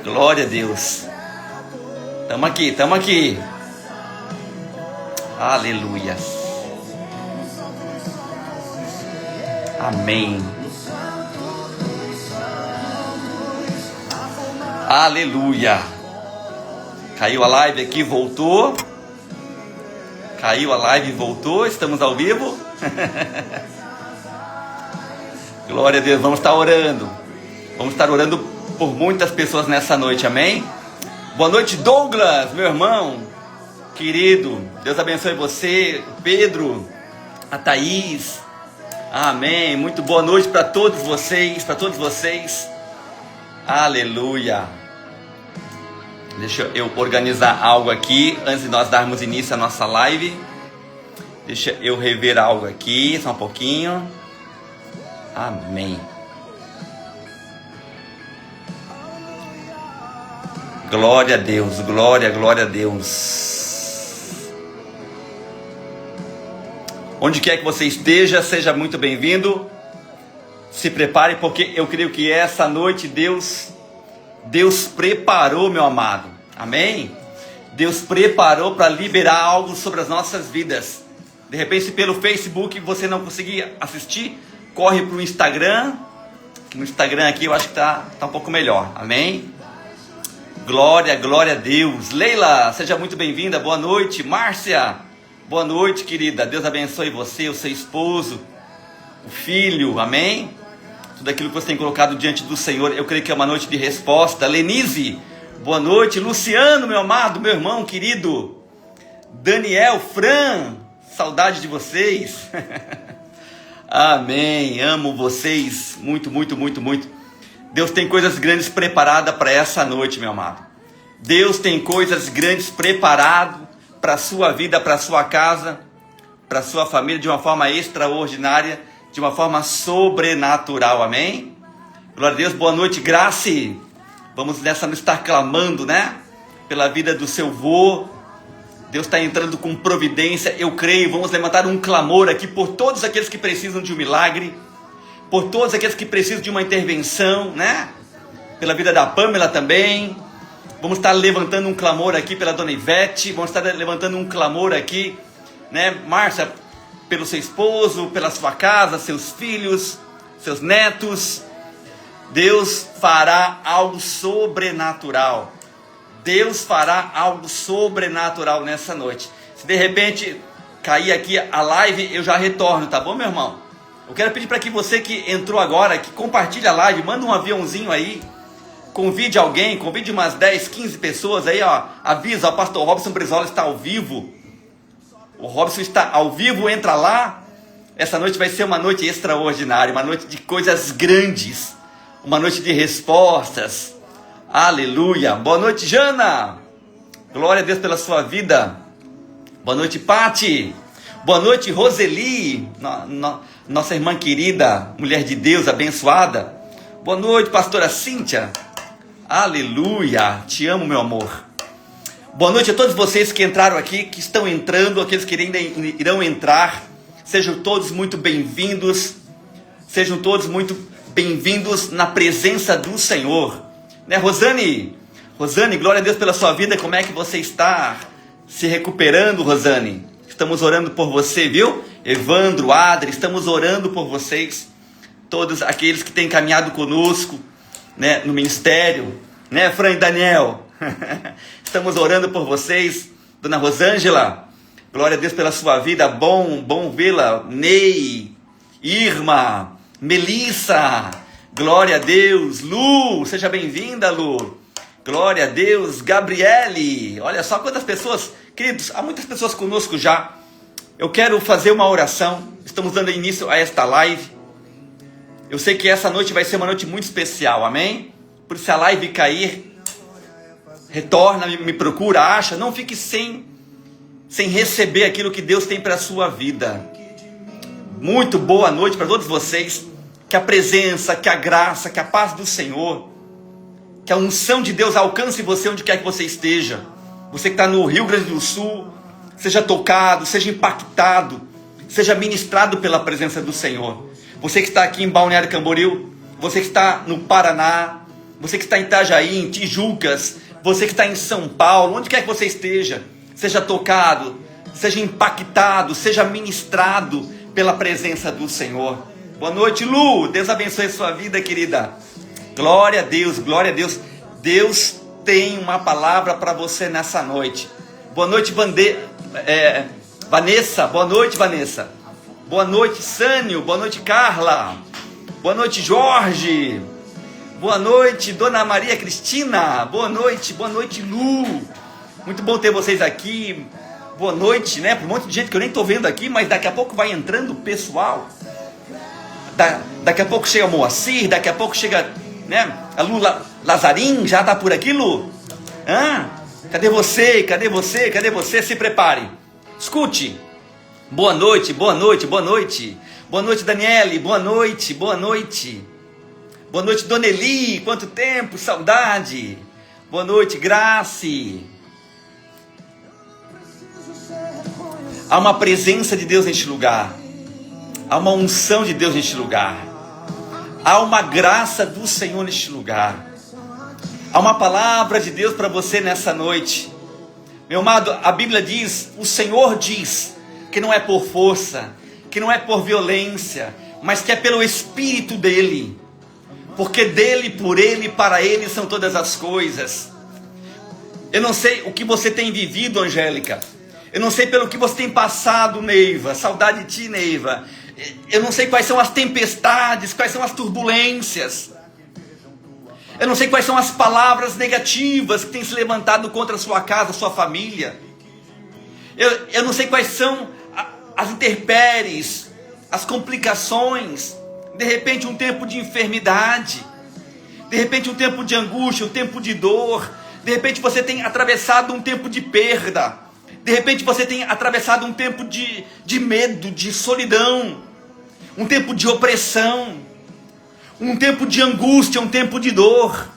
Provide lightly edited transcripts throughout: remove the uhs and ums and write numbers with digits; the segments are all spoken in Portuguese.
Glória a Deus. Tamo aqui. Aleluia. Amém. Aleluia. Caiu a live aqui, voltou. Caiu a live e voltou. Estamos ao vivo. Glória a Deus. Vamos estar orando. Vamos estar orando por muitas pessoas nessa noite. Amém? Boa noite, Douglas, meu irmão querido. Deus abençoe você. Pedro, a Thaís. Amém. Muito boa noite para todos vocês. Aleluia. Deixa eu organizar algo aqui antes de nós darmos início à nossa live. Deixa eu rever algo aqui, só um pouquinho. Amém. Glória a Deus, glória a Deus. Onde quer que você esteja, seja muito bem-vindo. Se prepare, porque eu creio que essa noite Deus preparou, meu amado. Amém? Deus preparou para liberar algo sobre as nossas vidas. De repente, se pelo Facebook você não conseguir assistir, corre para o Instagram. No Instagram aqui eu acho que tá um pouco melhor. Amém? Glória a Deus. Leila, seja muito bem-vinda. Boa noite. Márcia, boa noite, querida. Deus abençoe você, o seu esposo, o filho. Amém? Tudo aquilo que você tem colocado diante do Senhor, eu creio que é uma noite de resposta. Lenise, boa noite. Luciano, meu amado, meu irmão querido. Daniel, Fran, saudade de vocês. Amém, amo vocês muito. Deus tem coisas grandes preparadas para essa noite, meu amado. Deus tem coisas grandes preparadas para a sua vida, para a sua casa, para a sua família, de uma forma extraordinária, de uma forma sobrenatural, amém? Glória a Deus, boa noite, Grace. Vamos nessa noite estar clamando, né? Pela vida do seu vô. Deus está entrando com providência, eu creio. Vamos levantar um clamor aqui por todos aqueles que precisam de um milagre, por todos aqueles que precisam de uma intervenção, né? Pela vida da Pamela também. Vamos estar levantando um clamor aqui pela dona Ivete. Vamos estar levantando um clamor aqui, né, Márcia, pelo seu esposo, pela sua casa, seus filhos, seus netos. Deus fará algo sobrenatural. Deus fará algo sobrenatural nessa noite. Se de repente cair aqui a live, eu já retorno, tá bom, meu irmão? Eu quero pedir para que você que entrou agora, que compartilhe a live, manda um aviãozinho aí, convide alguém, convide umas 10, 15 pessoas aí, ó, avisa, o pastor Robson Brizola está ao vivo. O Robson está ao vivo, entra lá. Essa noite vai ser uma noite extraordinária, uma noite de coisas grandes, uma noite de respostas. Aleluia. Boa noite, Jana. Glória a Deus pela sua vida. Boa noite, Pati. Boa noite, Roseli, nossa irmã querida, mulher de Deus, abençoada. Boa noite, pastora Cíntia. Aleluia, te amo, meu amor. Boa noite a todos vocês que entraram aqui, que estão entrando, aqueles que ainda irão entrar. Sejam todos muito bem-vindos. Sejam todos muito bem-vindos na presença do Senhor. Né, Rosane? Rosane, glória a Deus pela sua vida. Como é que você está se recuperando, Rosane? Estamos orando por você, viu? Evandro, Adri, estamos orando por vocês. Todos aqueles que têm caminhado conosco, né, no ministério. Né, Fran e Daniel? Estamos orando por vocês. Dona Rosângela, glória a Deus pela sua vida. Bom vê-la. Ney, Irma, Melissa, glória a Deus. Lu, seja bem-vinda, Lu. Glória a Deus. Gabriele, olha só quantas pessoas. Queridos, há muitas pessoas conosco já. Eu quero fazer uma oração. Estamos dando início a esta live. Eu sei que essa noite vai ser uma noite muito especial, amém? Por isso, se a live cair, retorna, me procura, acha. Não fique sem receber aquilo que Deus tem para a sua vida. Muito boa noite para todos vocês. Que a presença, que a graça, que a paz do Senhor, que a unção de Deus alcance você onde quer que você esteja. Você que está no Rio Grande do Sul, seja tocado, seja impactado, seja ministrado pela presença do Senhor. Você que está aqui em Balneário Camboriú, você que está no Paraná, você que está em Itajaí, em Tijucas, você que está em São Paulo, onde quer que você esteja, seja tocado, seja impactado, seja ministrado pela presença do Senhor. Boa noite, Lu, Deus abençoe a sua vida, querida. Glória a Deus, glória a Deus. Deus tem uma palavra para você nessa noite. Boa noite, Vanessa, boa noite, Vanessa. Boa noite, Sânio, boa noite, Carla. Boa noite, Jorge. Boa noite, Dona Maria Cristina. Boa noite, Lu. Muito bom ter vocês aqui. Boa noite, né? Para um monte de gente que eu nem estou vendo aqui, mas daqui a pouco vai entrando o pessoal. Daqui a pouco chega a Moacir, daqui a pouco chega, né? A Lu Lazarim, já está por aqui, Lu? Cadê você? Cadê você? Cadê você? Se prepare. Escute. Boa noite, boa noite, boa noite. Boa noite, Daniele. Boa noite, boa noite. Boa noite, Dona Eli. Quanto tempo, saudade. Boa noite, Grace. Há uma presença de Deus neste lugar. Há uma unção de Deus neste lugar. Há uma graça do Senhor neste lugar. Há uma palavra de Deus para você nessa noite. Meu amado, a Bíblia diz, o Senhor diz, que não é por força, que não é por violência, mas que é pelo Espírito dEle. Porque dEle, por Ele, para Ele são todas as coisas. Eu não sei o que você tem vivido, Angélica. Eu não sei pelo que você tem passado, Neiva. Saudade de ti, Neiva. Eu não sei quais são as tempestades, quais são as turbulências. Eu não sei quais são as palavras negativas que têm se levantado contra a sua casa, a sua família. Eu não sei quais são as intempéries, as complicações. De repente um tempo de enfermidade. De repente um tempo de angústia, um tempo de dor. De repente você tem atravessado um tempo de perda. De repente você tem atravessado um tempo de medo, de solidão. Um tempo de opressão. Um tempo de angústia, um tempo de dor.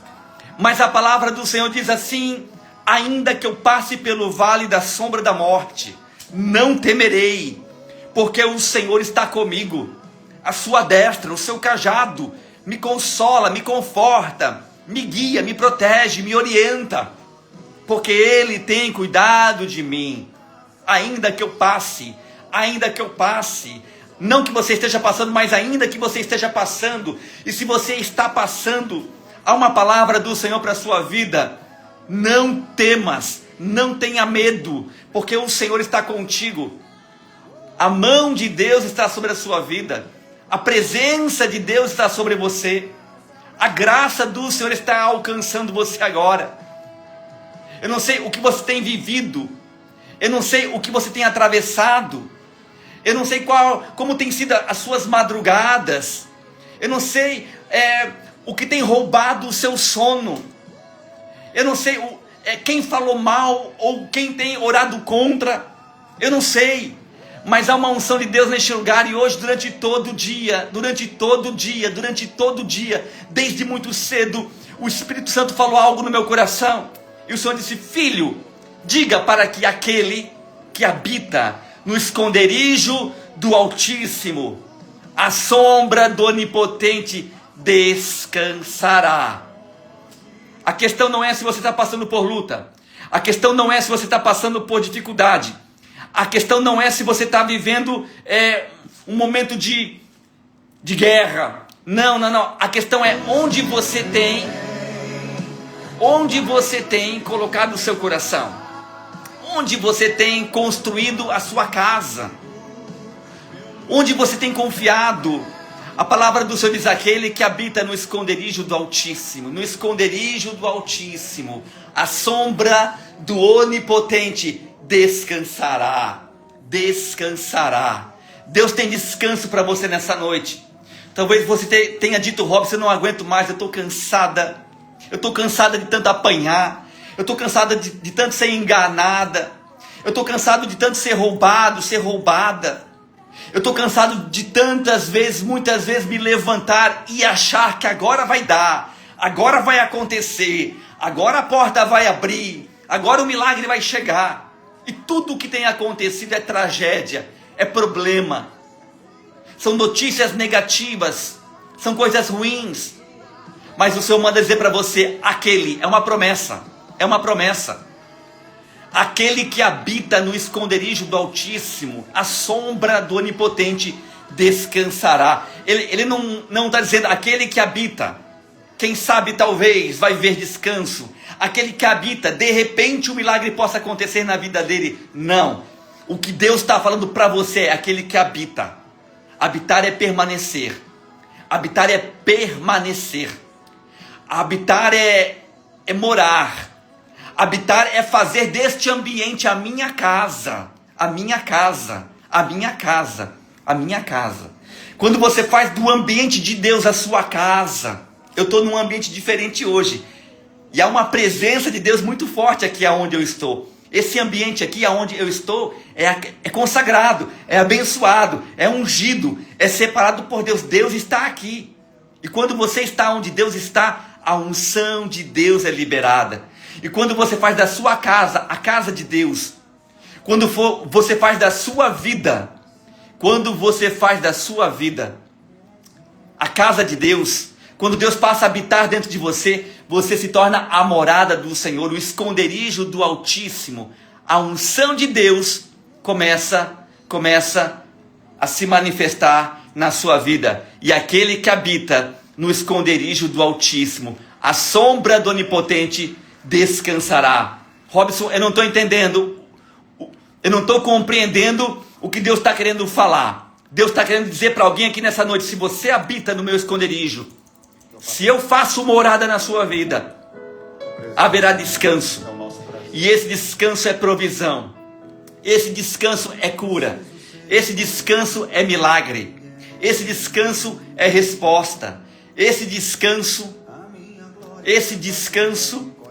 Mas a palavra do Senhor diz assim: ainda que eu passe pelo vale da sombra da morte, não temerei, porque o Senhor está comigo. A sua destra, o seu cajado, me consola, me conforta, me guia, me protege, me orienta, porque Ele tem cuidado de mim. Ainda que eu passe, não que você esteja passando, mas ainda que você esteja passando, e se você está passando, há uma palavra do Senhor para a sua vida: não temas, não tenha medo, porque o Senhor está contigo. A mão de Deus está sobre a sua vida, a presença de Deus está sobre você, a graça do Senhor está alcançando você agora. Eu não sei o que você tem vivido, eu não sei o que você tem atravessado, eu não sei como tem sido as suas madrugadas, eu não sei o que tem roubado o seu sono, eu não sei quem falou mal ou quem tem orado contra, eu não sei, mas há uma unção de Deus neste lugar, e hoje durante todo o dia, desde muito cedo, o Espírito Santo falou algo no meu coração, e o Senhor disse: filho, diga para que aquele que habita no esconderijo do Altíssimo, a sombra do Onipotente descansará. A questão não é se você está passando por luta, a questão não é se você está passando por dificuldade, a questão não é se você está vivendo um momento de guerra. Não. A questão é onde você tem colocado o seu coração, onde você tem construído a sua casa, onde você tem confiado. A palavra do Senhor diz: aquele que habita no esconderijo do Altíssimo, a sombra do Onipotente descansará. Deus tem descanso para você nessa noite. Talvez você tenha dito: Robson, eu não aguento mais, eu estou cansada de tanto apanhar, eu estou cansada de tanto ser enganada, eu estou cansado de tanto ser roubado, ser roubada, eu estou cansado de muitas vezes me levantar e achar que agora vai dar, agora vai acontecer, agora a porta vai abrir, agora o milagre vai chegar. E tudo o que tem acontecido é tragédia, é problema, são notícias negativas, são coisas ruins. Mas o Senhor manda dizer para você, aquele, é uma promessa, é uma promessa. Aquele que habita no esconderijo do Altíssimo, a sombra do Onipotente descansará. Ele não está dizendo aquele que habita, quem sabe talvez vai ver descanso. Aquele que habita, de repente um milagre possa acontecer na vida dele. Não, o que Deus está falando para você é aquele que habita. Habitar é permanecer. Habitar é permanecer. Habitar é morar. Habitar é fazer deste ambiente a minha casa. A minha casa. A minha casa. A minha casa. Quando você faz do ambiente de Deus a sua casa. Eu estou num ambiente diferente hoje. E há uma presença de Deus muito forte aqui aonde eu estou. Esse ambiente aqui aonde eu estou é consagrado, é abençoado, é ungido, é separado por Deus. Deus está aqui. E quando você está onde Deus está, a unção de Deus é liberada. E quando você faz da sua casa a casa de Deus, quando você faz da sua vida, quando você faz da sua vida a casa de Deus, quando Deus passa a habitar dentro de você, você se torna a morada do Senhor, o esconderijo do Altíssimo. A unção de Deus começa a se manifestar na sua vida. E aquele que habita no esconderijo do Altíssimo, a sombra do Onipotente descansará. Robson, eu não estou entendendo, eu não estou compreendendo o que Deus está querendo falar. Deus está querendo dizer para alguém aqui nessa noite, se você habita no meu esconderijo, se eu faço morada na sua vida, haverá descanso. E esse descanso é provisão. Esse descanso é cura. Esse descanso é milagre. Esse descanso é resposta. Esse descanso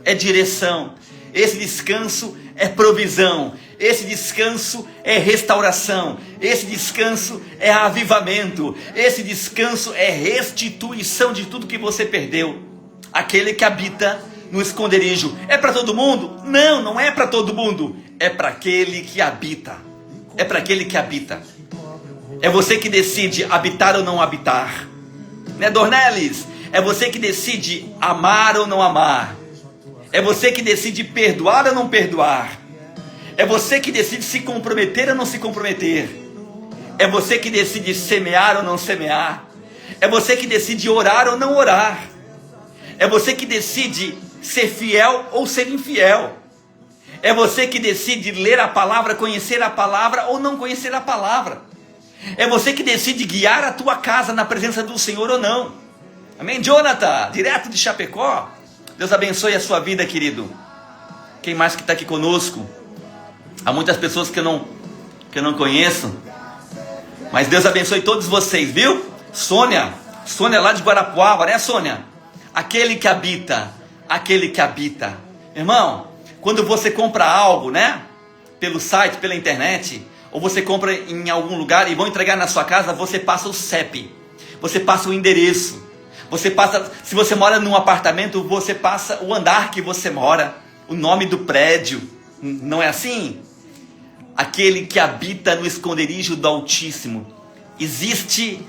é direção. Esse descanso é provisão. Esse descanso é restauração. Esse descanso é avivamento. Esse descanso é restituição de tudo que você perdeu. Aquele que habita no esconderijo. É para todo mundo? Não, não é para todo mundo. É para aquele que habita. É para aquele que habita. É você que decide habitar ou não habitar. Né, Dornelis? É você que decide amar ou não amar. É você que decide perdoar ou não perdoar. É você que decide se comprometer ou não se comprometer. É você que decide semear ou não semear. É você que decide orar ou não orar. É você que decide ser fiel ou ser infiel. É você que decide ler a palavra, conhecer a palavra ou não conhecer a palavra. É você que decide guiar a tua casa na presença do Senhor ou não. Amém, Jonathan? Direto de Chapecó. Deus abençoe a sua vida, querido. Quem mais que está aqui conosco? Há muitas pessoas que eu não conheço. Mas Deus abençoe todos vocês, viu? Sônia lá de Guarapuava, né, Sônia? Aquele que habita. Irmão, quando você compra algo, né? Pelo site, pela internet, ou você compra em algum lugar e vão entregar na sua casa, você passa o CEP. Você passa o endereço. Você passa, se você mora num apartamento, você passa o andar que você mora, o nome do prédio. Não é assim? Aquele que habita no esconderijo do Altíssimo. Existem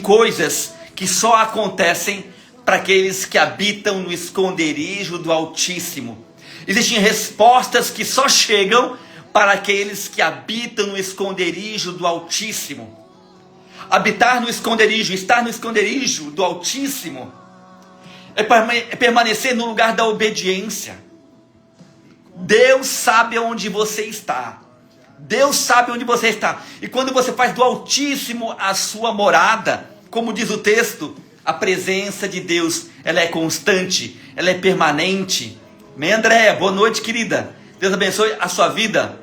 coisas que só acontecem para aqueles que habitam no esconderijo do Altíssimo. Existem respostas que só chegam para aqueles que habitam no esconderijo do Altíssimo. Habitar no esconderijo, estar no esconderijo do Altíssimo, é permanecer no lugar da obediência. Deus sabe onde você está. Deus sabe onde você está. E quando você faz do Altíssimo a sua morada, como diz o texto, a presença de Deus, ela é constante, ela é permanente. Amém, Andréia? Boa noite, querida. Deus abençoe a sua vida.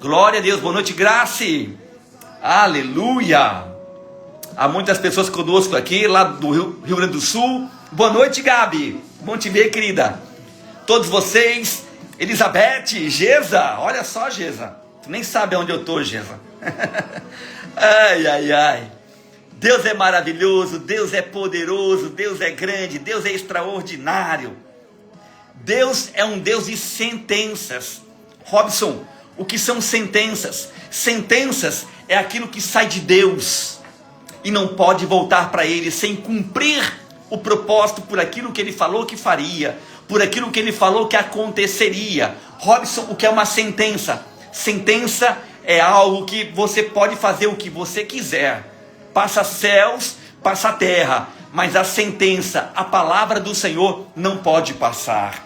Glória a Deus. Boa noite, Grace. Aleluia. Há muitas pessoas conosco aqui, lá do Rio Grande do Sul. Boa noite, Gabi. Bom te ver, querida. Todos vocês, Elizabeth, Geza. Olha só, Geza. Tu nem sabe onde eu estou, Geza. Ai. Deus é maravilhoso, Deus é poderoso, Deus é grande, Deus é extraordinário. Deus é um Deus de sentenças. Robson, o que são sentenças? Sentenças é aquilo que sai de Deus e não pode voltar para Ele sem cumprir o propósito por aquilo que ele falou que faria, por aquilo que ele falou que aconteceria. Robson, o que é uma sentença? Sentença é algo que você pode fazer o que você quiser. Passa céus, passa terra, mas a sentença, a palavra do Senhor não pode passar.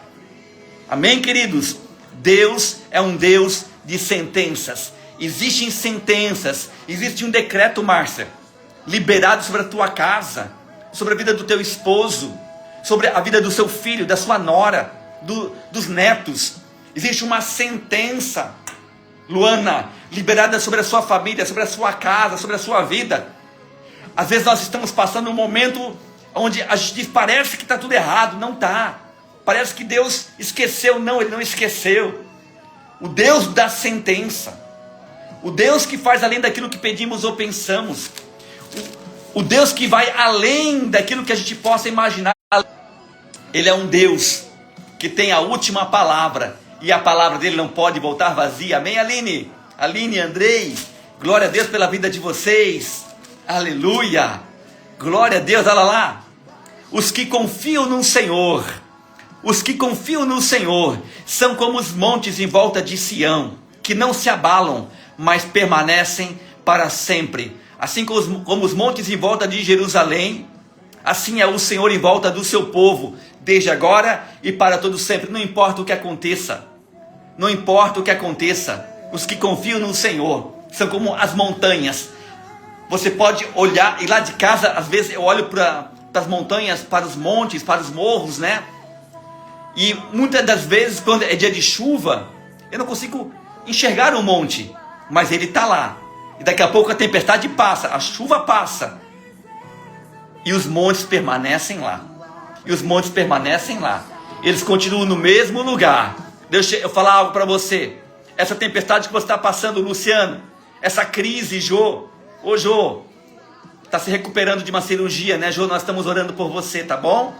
Amém, queridos? Deus é um Deus de sentenças. Existem sentenças, existe um decreto, Márcia, liberado sobre a tua casa, sobre a vida do teu esposo, sobre a vida do seu filho, da sua nora, dos netos. Existe uma sentença, Luana, liberada sobre a sua família, sobre a sua casa, sobre a sua vida. Às vezes nós estamos passando um momento onde a gente diz, parece que está tudo errado. Não está. Parece que Deus esqueceu. Não, Ele não esqueceu. O Deus da sentença, o Deus que faz além daquilo que pedimos ou pensamos, o Deus que vai além daquilo que a gente possa imaginar. Ele é um Deus que tem a última palavra, e a palavra dele não pode voltar vazia. Amém, Aline? Aline, Andrei, glória a Deus pela vida de vocês. Aleluia, glória a Deus. Olha lá, os que confiam no Senhor, os que confiam no Senhor são como os montes em volta de Sião, que não se abalam, mas permanecem para sempre. Assim como os montes em volta de Jerusalém, assim é o Senhor em volta do seu povo, desde agora e para todo sempre. Não importa o que aconteça, não importa o que aconteça, os que confiam no Senhor são como as montanhas. Você pode olhar, e lá de casa, às vezes eu olho para as montanhas, para os montes, para os morros, né? E muitas das vezes, quando é dia de chuva, eu não consigo enxergar o monte, mas ele está lá. E daqui a pouco a tempestade passa, a chuva passa, e os montes permanecem lá. E os montes permanecem lá. Eles continuam no mesmo lugar. Deixa eu falar algo para você. Essa tempestade que você está passando, Luciano, essa crise, Jô, ô Jô, está se recuperando de uma cirurgia, né, Jô? Nós estamos orando por você, tá bom?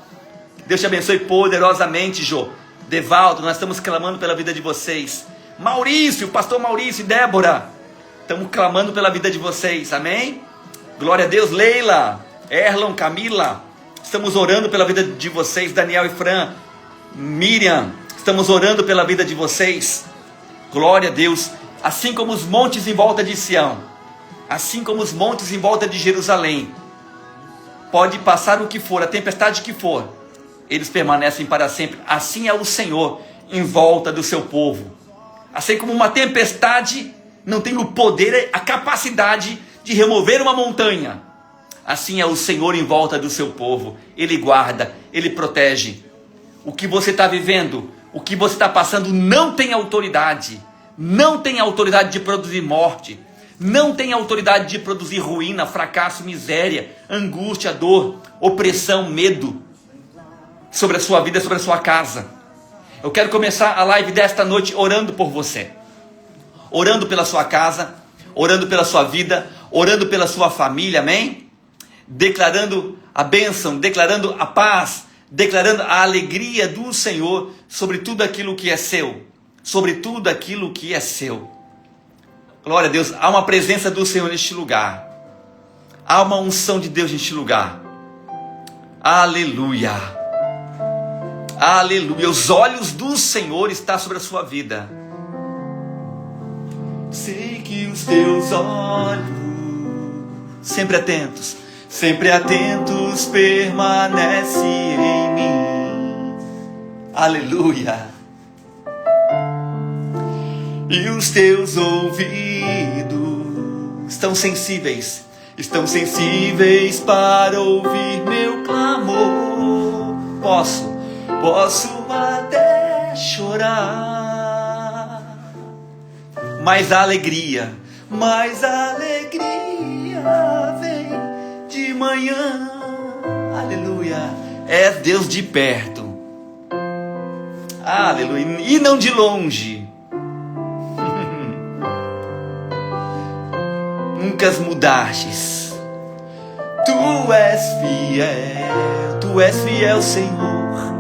Deus te abençoe poderosamente, Jô. Devaldo, nós estamos clamando pela vida de vocês. Maurício, pastor Maurício e Débora, estamos clamando pela vida de vocês, amém? Glória a Deus. Leila, Erlon, Camila, estamos orando pela vida de vocês. Daniel e Fran, Miriam, estamos orando pela vida de vocês. Glória a Deus. Assim como os montes em volta de Sião, assim como os montes em volta de Jerusalém, pode passar o que for, a tempestade que for, eles permanecem para sempre. Assim é o Senhor em volta do seu povo. Assim como uma tempestade não tem o poder, a capacidade de remover uma montanha, assim é o Senhor em volta do seu povo. Ele guarda, Ele protege. O que você está vivendo, o que você está passando, não tem autoridade. Não tem autoridade de produzir morte. Não tem autoridade de produzir ruína, fracasso, miséria, angústia, dor, opressão, medo sobre a sua vida, sobre a sua casa. Eu quero começar a live desta noite orando por você, orando pela sua casa, orando pela sua vida, orando pela sua família, amém? Declarando a bênção, declarando a paz, declarando a alegria do Senhor sobre tudo aquilo que é seu, sobre tudo aquilo que é seu. Glória a Deus. Há uma presença do Senhor neste lugar, há uma unção de Deus neste lugar. Aleluia, aleluia. Os olhos do Senhor estão sobre a sua vida. Sei que os teus olhos, sempre atentos permanecem em mim. Aleluia. E os teus ouvidos estão sensíveis para ouvir meu clamor. Posso até chorar, mas a alegria vem de manhã. Aleluia. É Deus de perto, aleluia, e não de longe. Nunca mudastes. Tu és fiel, Senhor.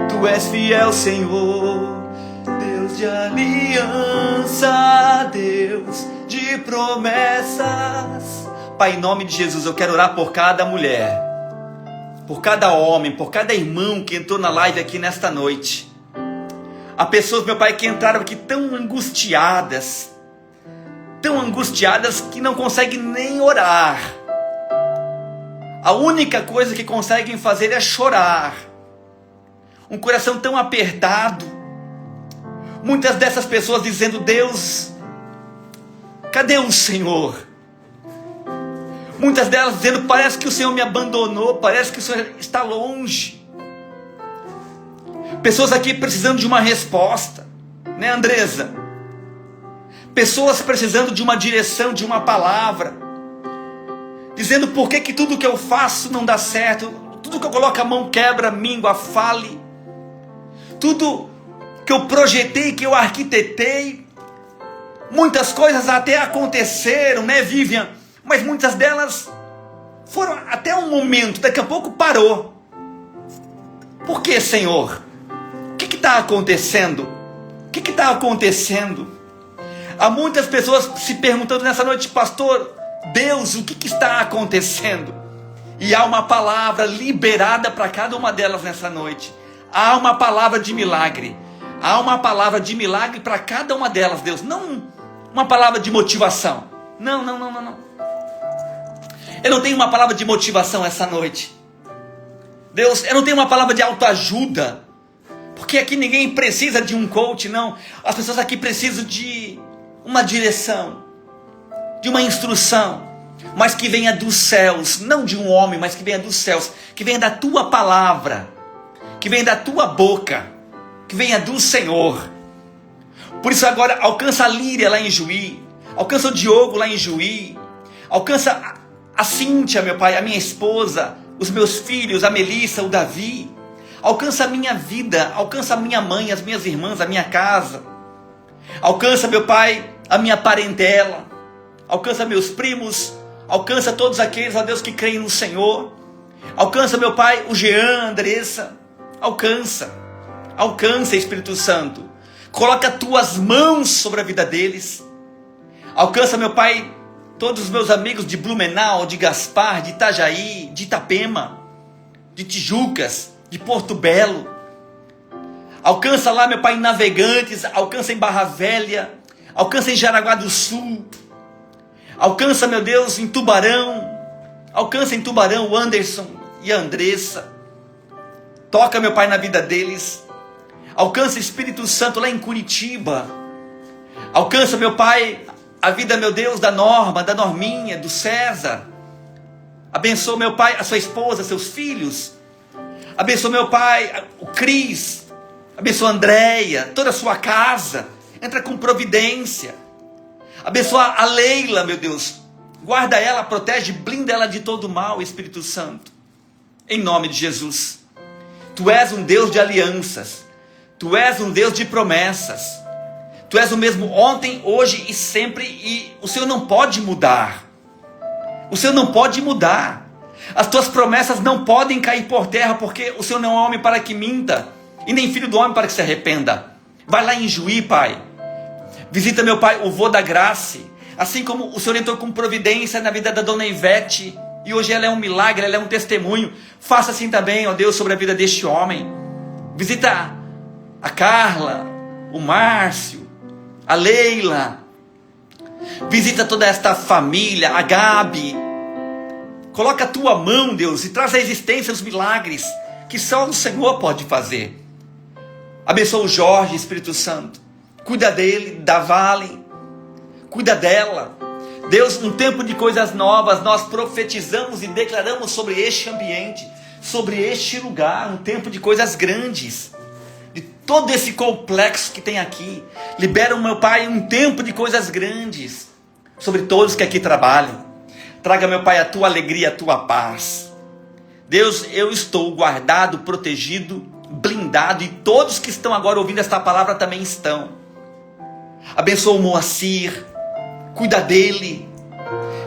Tu és fiel, Senhor. Deus de aliança, Deus de promessas. Pai, em nome de Jesus, eu quero orar por cada mulher. por cada homem, por cada irmão que entrou na live aqui nesta noite. Há pessoas, meu Pai, que entraram aqui tão angustiadas que não conseguem nem orar. A única coisa que conseguem fazer é chorar. Um coração tão apertado. Muitas dessas pessoas dizendo: Deus, cadê o Senhor? Muitas delas dizendo: parece que o Senhor me abandonou, parece que o Senhor está longe. Pessoas aqui precisando de uma resposta, né, Andresa? Pessoas precisando de uma direção, de uma palavra, dizendo: por que tudo que eu faço não dá certo? Tudo que eu coloco a mão quebra, mingua, fale. Tudo que eu projetei, que eu arquitetei, muitas coisas até aconteceram, né, Vivian? Mas muitas delas foram até um momento, daqui a pouco parou. Por que, Senhor? O que está acontecendo? O que está acontecendo? Há muitas pessoas se perguntando nessa noite: pastor, Deus, o que está acontecendo? E há uma palavra liberada para cada uma delas nessa noite. Há uma palavra de milagre. Há uma palavra de milagre para cada uma delas, Deus. Não uma palavra de motivação. Não. Eu não tenho uma palavra de motivação essa noite. Deus, eu não tenho uma palavra de autoajuda. Porque aqui ninguém precisa de um coach, não. As pessoas aqui precisam de uma direção, de uma instrução, mas que venha dos céus, não de um homem, mas que venha dos céus, que venha da tua palavra, que venha da tua boca, que venha do Senhor. Por isso agora alcança a Líria lá em Juí, alcança o Diogo lá em Juí, alcança a Cíntia, meu Pai, a minha esposa, os meus filhos, a Melissa, o Davi. Alcança a minha vida, alcança a minha mãe, as minhas irmãs, a minha casa. Alcança, meu Pai, a minha parentela. Alcança meus primos. Alcança todos aqueles, ó Deus, que creem no Senhor. Alcança, meu Pai, o Jean, a Andressa. Alcança, Espírito Santo. Coloca tuas mãos sobre a vida deles. Alcança, meu Pai, todos os meus amigos de Blumenau, de Gaspar, de Itajaí, de Itapema, de Tijucas, de Porto Belo. Alcança lá, meu Pai, em Navegantes. Alcança em Barra Velha. Alcança em Jaraguá do Sul. Alcança, meu Deus, em Tubarão. Alcança em Tubarão o Anderson e a Andressa. Toca, meu Pai, na vida deles. Alcança, Espírito Santo, lá em Curitiba. Alcança, meu Pai, a vida, meu Deus, da Norma, da Norminha, do César. Abençoa, meu Pai, a sua esposa, seus filhos. Abençoa, meu Pai, o Cris. Abençoa a Andréia, toda a sua casa. Entra com providência. Abençoa a Leila, meu Deus. Guarda ela, protege, blinda ela de todo mal, Espírito Santo. Em nome de Jesus. Tu és um Deus de alianças. Tu és um Deus de promessas. Tu és o mesmo ontem, hoje e sempre. E o Senhor não pode mudar. O Senhor não pode mudar. As tuas promessas não podem cair por terra, porque o Senhor não é homem para que minta, e nem filho do homem para que se arrependa. Vai lá em Juí, Pai. Visita, meu Pai, o vô da Grace. Assim como o Senhor entrou com providência na vida da dona Ivete, e hoje ela é um milagre, ela é um testemunho. Faça assim também, ó Deus, sobre a vida deste homem. Visita a Carla, o Márcio, a Leila. Visita toda esta família, a Gabi. Coloca a tua mão, Deus, e traz à existência os milagres que só o Senhor pode fazer. Abençoa o Jorge, Espírito Santo. Cuida dele, da Vale. Cuida dela. Deus, num tempo de coisas novas, nós profetizamos e declaramos sobre este ambiente, sobre este lugar, um tempo de coisas grandes. De todo esse complexo que tem aqui. Libera, meu Pai, um tempo de coisas grandes sobre todos que aqui trabalham. Traga, meu Pai, a tua alegria, a tua paz. Deus, eu estou guardado, protegido, blindado, e todos que estão agora ouvindo esta palavra também estão. Abençoa o Moacir, cuida dele.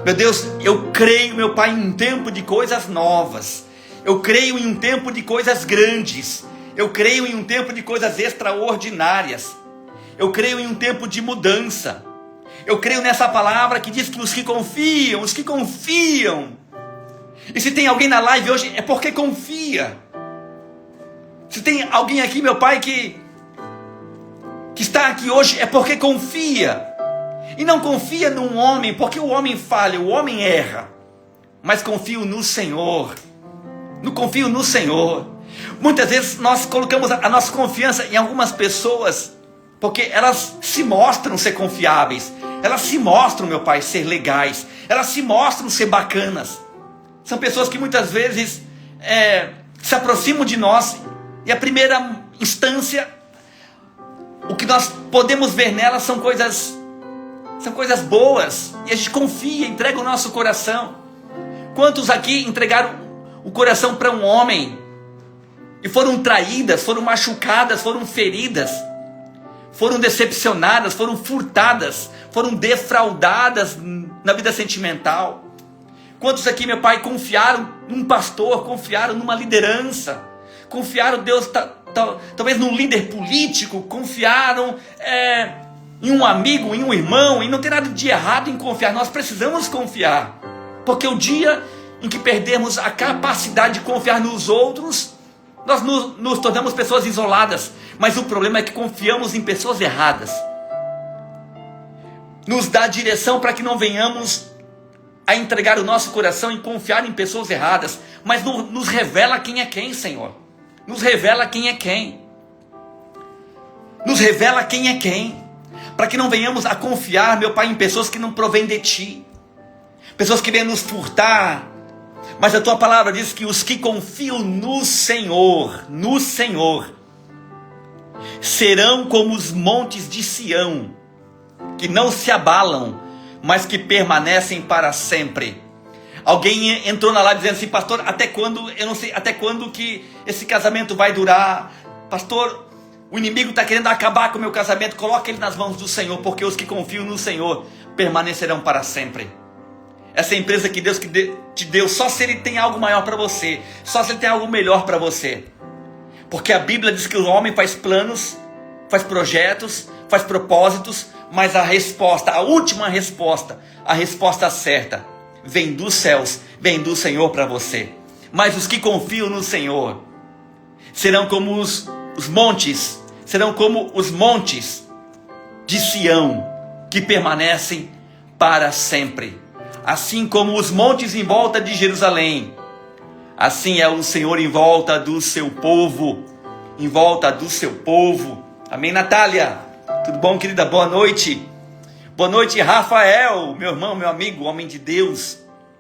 Meu Deus, eu creio, meu Pai, em um tempo de coisas novas. Eu creio em um tempo de coisas grandes. Eu creio em um tempo de coisas extraordinárias. Eu creio em um tempo de mudança. Eu creio nessa palavra que diz que os que confiam, E se tem alguém na live hoje, é porque confia. Se tem alguém aqui, meu Pai, que está aqui hoje, é porque confia. E não confia num homem, porque o homem falha, o homem erra. Mas confio no Senhor. Não confio no Senhor. Muitas vezes nós colocamos a nossa confiança em algumas pessoas, porque elas se mostram ser confiáveis. Elas se mostram, meu Pai, ser legais. Elas se mostram ser bacanas. São pessoas que muitas vezes se aproximam de nós, e a primeira instância, o que nós podemos ver nelas são coisas boas, e a gente confia, entrega o nosso coração. Quantos aqui entregaram o coração para um homem e foram traídas, foram machucadas, foram feridas, foram decepcionadas, foram furtadas, foram defraudadas na vida sentimental? Quantos aqui, meu Pai, confiaram num pastor, confiaram numa liderança, confiaram, Deus, talvez num líder político, confiaram em um amigo, em um irmão, e não tem nada de errado em confiar. Nós precisamos confiar, porque o dia em que perdemos a capacidade de confiar nos outros, nós nos tornamos pessoas isoladas. Mas o problema é que confiamos em pessoas erradas. Nos dá direção para que não venhamos a entregar o nosso coração e confiar em pessoas erradas. Mas nos revela quem é quem, Senhor. Nos revela quem é quem. Nos revela quem é quem. Para que não venhamos a confiar, meu Pai, em pessoas que não provêm de Ti. Pessoas que vêm nos furtar. Mas a Tua palavra diz que os que confiam no Senhor, serão como os montes de Sião, que não se abalam, mas que permanecem para sempre. Alguém entrou na live dizendo assim: pastor, até quando? Eu não sei até quando que esse casamento vai durar. Pastor, o inimigo está querendo acabar com o meu casamento. Coloca ele nas mãos do Senhor, porque os que confiam no Senhor permanecerão para sempre. Essa empresa que Deus te deu, só se Ele tem algo maior para você, só se Ele tem algo melhor para você. Porque a Bíblia diz que o homem faz planos, faz projetos, faz propósitos, mas a resposta, a última resposta, a resposta certa, vem dos céus, vem do Senhor para você. Mas os que confiam no Senhor serão como os montes, serão como os montes de Sião, que permanecem para sempre. Assim como os montes em volta de Jerusalém, assim é o Senhor em volta do seu povo, em volta do seu povo. Amém, Natália? Tudo bom, querida? Boa noite. Boa noite, Rafael, meu irmão, meu amigo, homem de Deus,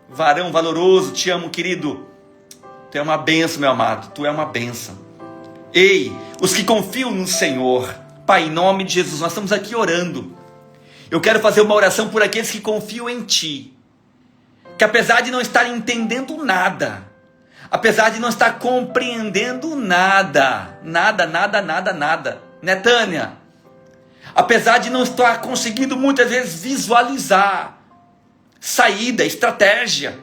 varão valoroso, te amo, querido. Tu é uma bênção, meu amado, tu é uma bênção. Ei, os que confiam no Senhor, Pai, em nome de Jesus, nós estamos aqui orando. Eu quero fazer uma oração por aqueles que confiam em Ti, que apesar de não estar entendendo nada, apesar de não estar compreendendo nada, né, Tânia? Apesar de não estar conseguindo muitas vezes visualizar saída, estratégia,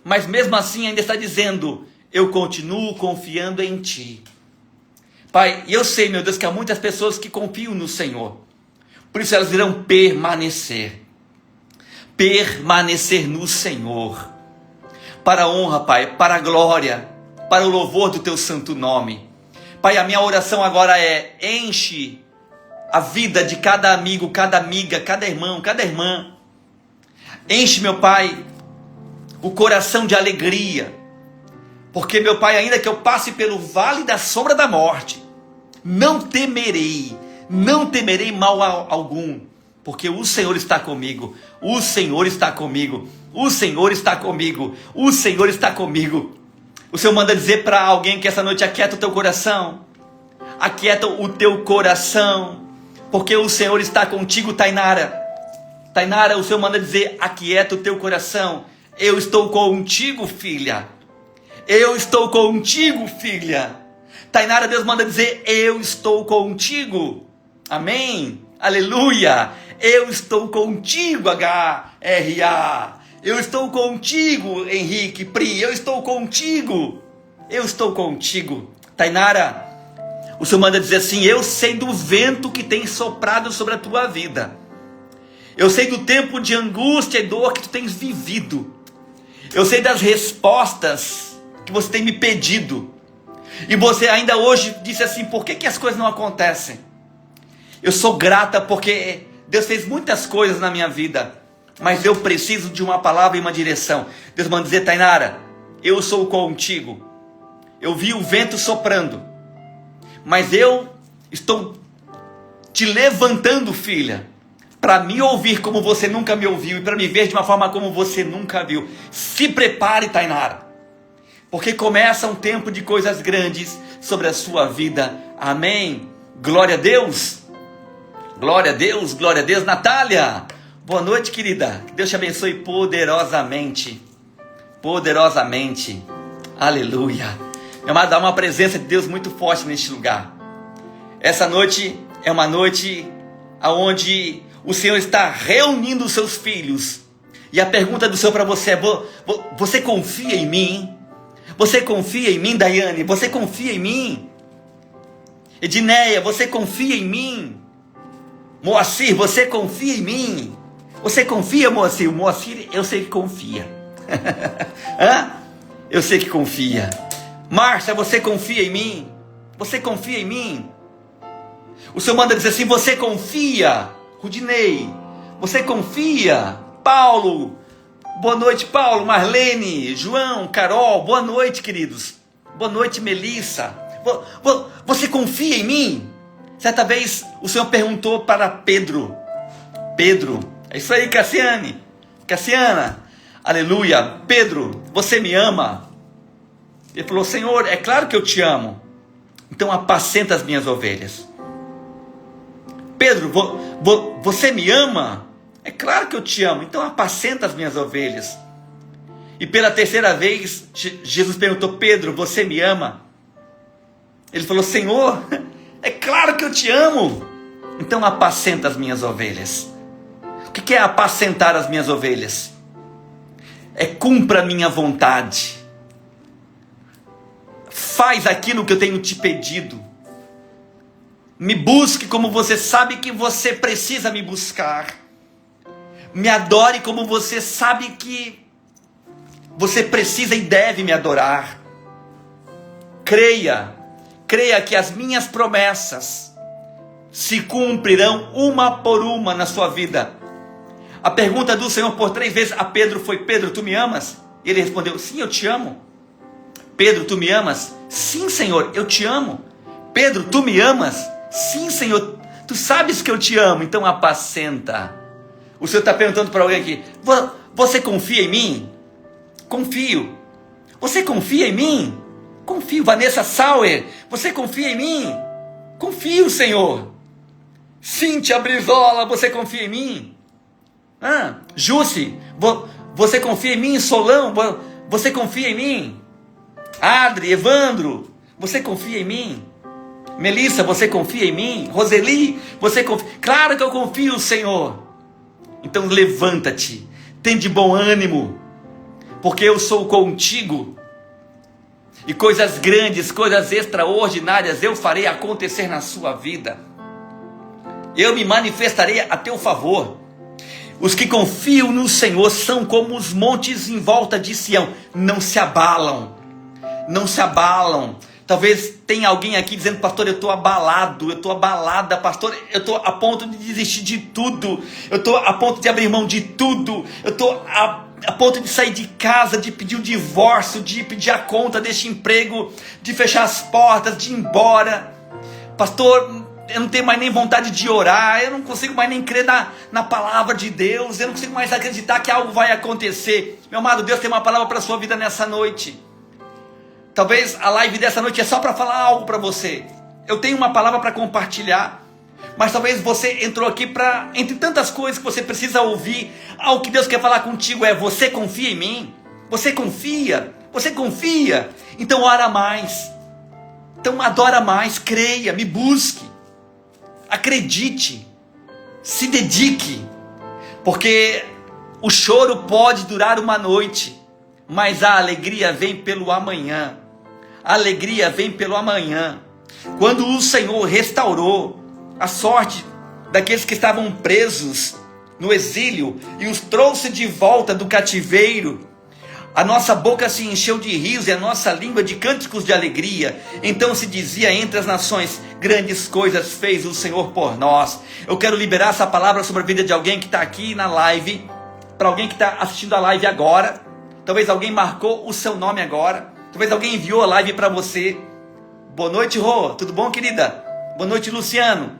mas mesmo assim ainda está dizendo: eu continuo confiando em Ti. Pai, eu sei, meu Deus, que há muitas pessoas que confiam no Senhor, por isso elas irão permanecer no Senhor, para a honra, Pai, para a glória, para o louvor do Teu santo nome. Pai, a minha oração agora é: enche a vida de cada amigo, cada amiga, cada irmão, cada irmã. Enche, meu Pai, o coração de alegria, porque, meu Pai, ainda que eu passe pelo vale da sombra da morte, não temerei mal algum, porque o Senhor está comigo, o Senhor está comigo, o Senhor está comigo, o Senhor está comigo. O Senhor manda dizer para alguém que essa noite: aquieta o teu coração, aquieta o teu coração, porque o Senhor está contigo, Tainara. Tainara, o Senhor manda dizer: aquieta o teu coração, eu estou contigo, filha. Eu estou contigo, filha. Tainara, Deus manda dizer: eu estou contigo. Amém? Aleluia. Eu estou contigo, HRA. Eu estou contigo, Henrique, Pri. Eu estou contigo. Eu estou contigo. Tainara, o Senhor manda dizer assim: eu sei do vento que tem soprado sobre a tua vida. Eu sei do tempo de angústia e dor que tu tens vivido. Eu sei das respostas que você tem me pedido. E você ainda hoje disse assim: por que as coisas não acontecem? Eu sou grata porque Deus fez muitas coisas na minha vida, mas eu preciso de uma palavra e uma direção. Deus manda dizer: Tainara, eu sou contigo. Eu vi o vento soprando, mas eu estou te levantando, filha, para me ouvir como você nunca me ouviu e para me ver de uma forma como você nunca viu. Se prepare, Tainara, porque começa um tempo de coisas grandes sobre a sua vida. Amém? Glória a Deus. Glória a Deus, glória a Deus. Natália, boa noite, querida. Que Deus te abençoe poderosamente. Poderosamente. Aleluia. Meu amado, há uma presença de Deus muito forte neste lugar. Essa noite é uma noite onde o Senhor está reunindo os seus filhos. E a pergunta do Senhor para você é: você confia em mim? Você confia em mim, Daiane? Você confia em mim? Edneia, você confia em mim? Moacir, você confia em mim? Você confia, Moacir? Moacir, eu sei que confia. Hã? Eu sei que confia. Márcia, você confia em mim? Você confia em mim? O Senhor manda dizer assim: você confia? Rudinei, você confia? Paulo, boa noite, Paulo. Marlene, João, Carol, boa noite, queridos. Boa noite, Melissa. Você confia em mim? Certa vez o Senhor perguntou para Pedro. Pedro, é isso aí, Cassiana, aleluia. Pedro, você me ama? Ele falou: Senhor, é claro que eu te amo. Então apacenta as minhas ovelhas. Pedro, você me ama? É claro que eu te amo. Então apacenta as minhas ovelhas. E pela terceira vez Jesus perguntou: Pedro, você me ama? Ele falou: Senhor, é claro que eu te amo. Então apacenta as minhas ovelhas. O que é apacentar as minhas ovelhas? É cumpra a minha vontade. Faz aquilo que eu tenho te pedido. Me busque como você sabe que você precisa me buscar. Me adore como você sabe que você precisa e deve me adorar. Creia que as minhas promessas se cumprirão uma por uma na sua vida. A pergunta do Senhor por 3 vezes a Pedro foi: Pedro, tu me amas? E ele respondeu: sim, eu te amo. Pedro, tu me amas? Sim, Senhor, eu te amo. Pedro, tu me amas? Sim, Senhor, tu sabes que eu te amo. Então apacenta. O Senhor está perguntando para alguém aqui: você confia em mim? Confio. Você confia em mim? Confio. Vanessa Sauer, você confia em mim? Confio, Senhor. Cíntia Brizola, você confia em mim? Jussi, você confia em mim? Solão, você confia em mim? Adri, Evandro, você confia em mim? Melissa, você confia em mim? Roseli, você confia? Claro que eu confio, Senhor. Então levanta-te, tem de bom ânimo, porque eu sou contigo. E coisas grandes, coisas extraordinárias eu farei acontecer na sua vida. Eu me manifestarei a teu favor. Os que confiam no Senhor são como os montes em volta de Sião. Não se abalam. Não se abalam. Talvez tenha alguém aqui dizendo: pastor, eu estou abalado, eu estou abalada, pastor, eu estou a ponto de desistir de tudo, eu estou a ponto de abrir mão de tudo, eu estou a ponto de sair de casa, de pedir o divórcio, de pedir a conta deste emprego, de fechar as portas, de ir embora. Pastor, eu não tenho mais nem vontade de orar, eu não consigo mais nem crer na palavra de Deus, eu não consigo mais acreditar que algo vai acontecer. Meu amado, Deus tem uma palavra para a sua vida nessa noite. Talvez a live dessa noite é só para falar algo para você. Eu tenho uma palavra para compartilhar, mas talvez você entrou aqui para, entre tantas coisas que você precisa ouvir, algo que Deus quer falar contigo é: você confia em mim? Você confia? Você confia? Então ora mais. Então adora mais, creia, me busque. Acredite. Se dedique. Porque o choro pode durar uma noite, mas a alegria vem pelo amanhã. A alegria vem pelo amanhã. Quando o Senhor restaurou a sorte daqueles que estavam presos no exílio e os trouxe de volta do cativeiro, A nossa boca se encheu de rios e a nossa língua de cânticos de alegria. Então se dizia entre as nações: grandes coisas fez o Senhor por nós. Eu quero liberar essa palavra sobre a vida de alguém que está aqui na live, para alguém que está assistindo a live agora. Talvez alguém marcou o seu nome agora. Talvez alguém enviou a live para você. Boa noite, Rô. Tudo bom, querida? Boa noite, Luciano.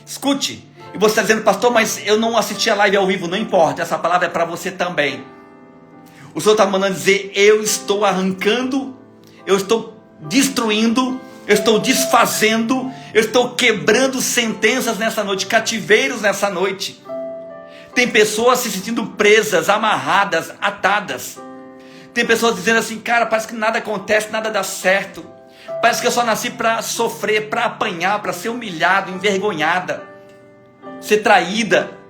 Escute. E você está dizendo: pastor, mas eu não assisti a live ao vivo. Não importa, essa palavra é para você também. O Senhor está mandando dizer: eu estou arrancando, eu estou destruindo, eu estou desfazendo, eu estou quebrando sentenças nessa noite, cativeiros nessa noite. Tem pessoas se sentindo presas, amarradas, atadas. Tem pessoas dizendo assim: cara, parece que nada acontece, nada dá certo. Parece que eu só nasci para sofrer, para apanhar, para ser humilhado, envergonhada, ser traída.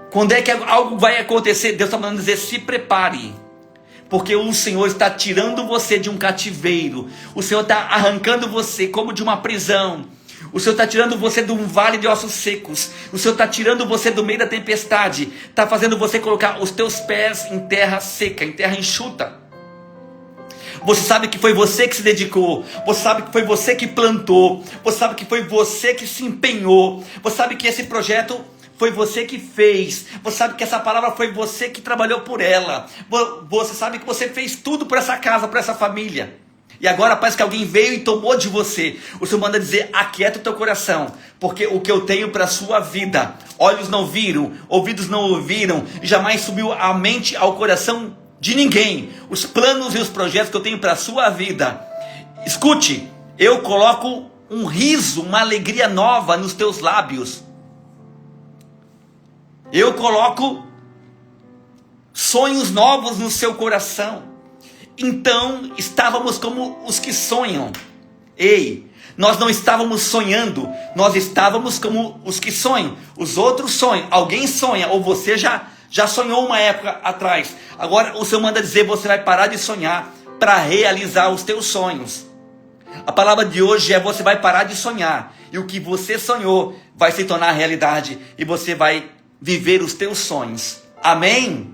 Quando é que algo vai acontecer? Deus está mandando dizer: se prepare, porque o Senhor está tirando você de um cativeiro. O Senhor está arrancando você como de uma prisão. O Senhor está tirando você de um vale de ossos secos. O Senhor está tirando você do meio da tempestade. Está fazendo você colocar os teus pés em terra seca, em terra enxuta. Você sabe que foi você que se dedicou. Você sabe que foi você que plantou. Você sabe que foi você que se empenhou. Você sabe que esse projeto foi você que fez. Você sabe que essa palavra foi você que trabalhou por ela. Você sabe que você fez tudo por essa casa, por essa família. E agora parece que alguém veio e tomou de você. O Senhor manda dizer: aquieta o teu coração, porque o que eu tenho para a sua vida, olhos não viram, ouvidos não ouviram, e jamais subiu a mente ao coração de ninguém, os planos e os projetos que eu tenho para a sua vida. Escute, eu coloco um riso, uma alegria nova nos teus lábios. Eu coloco sonhos novos no seu coração. Então estávamos como os que sonham. Ei, nós não estávamos sonhando, nós estávamos como os que sonham. Os outros sonham, alguém sonha, ou você já sonhou uma época atrás. Agora o Senhor manda dizer: você vai parar de sonhar para realizar os teus sonhos. A palavra de hoje é: você vai parar de sonhar, e o que você sonhou vai se tornar realidade, e você vai viver os teus sonhos. Amém?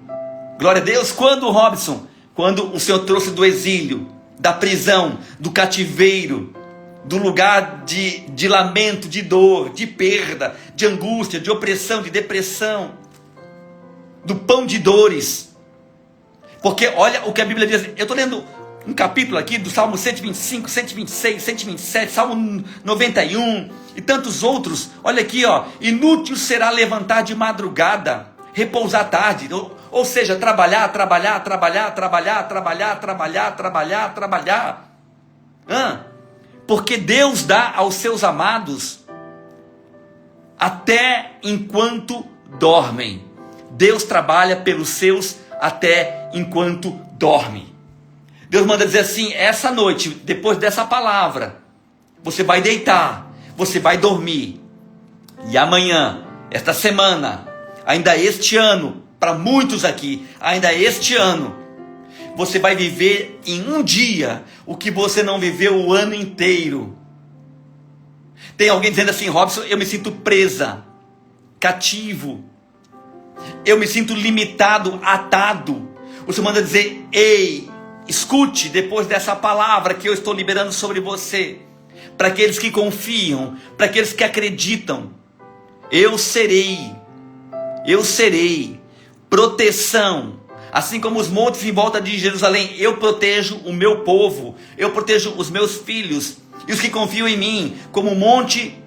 Glória a Deus. Quando, Robson? Quando o Senhor trouxe do exílio, da prisão, do cativeiro, do lugar de lamento, de dor, de perda, de angústia, de opressão, de depressão, do pão de dores. Porque olha o que a Bíblia diz. Eu estou lendo um capítulo aqui do Salmo 125, 126, 127, Salmo 91 e tantos outros. Olha aqui, ó: inútil será levantar de madrugada, repousar à tarde. Ou seja, trabalhar. Porque Deus dá aos seus amados até enquanto dormem. Deus trabalha pelos seus até enquanto dorme. Deus manda dizer assim: essa noite, depois dessa palavra, você vai deitar, você vai dormir. E amanhã, esta semana, ainda este ano, para muitos aqui, ainda este ano, você vai viver em um dia o que você não viveu o ano inteiro. Tem alguém dizendo assim: Robson, eu me sinto presa, cativo, eu me sinto limitado, atado. O Senhor manda dizer: ei, escute, depois dessa palavra que eu estou liberando sobre você, para aqueles que confiam, para aqueles que acreditam, eu serei proteção, assim como os montes em volta de Jerusalém. Eu protejo o meu povo, eu protejo os meus filhos, e os que confiam em mim, como o monte,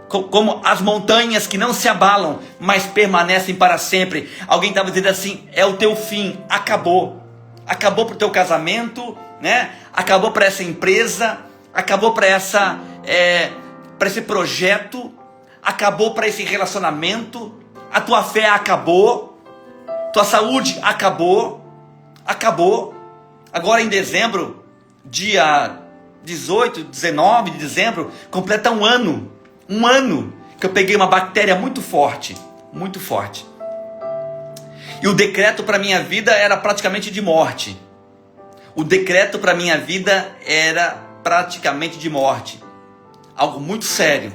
como as montanhas que não se abalam, mas permanecem para sempre. Alguém estava dizendo assim: é o teu fim, acabou para o teu casamento, né? Acabou para essa empresa, acabou para esse projeto, acabou para esse relacionamento, a tua fé acabou, tua saúde acabou. Agora em dezembro, dia 18, 19 de dezembro, completa um ano que eu peguei uma bactéria muito forte. E o decreto para minha vida era praticamente de morte. Algo muito sério.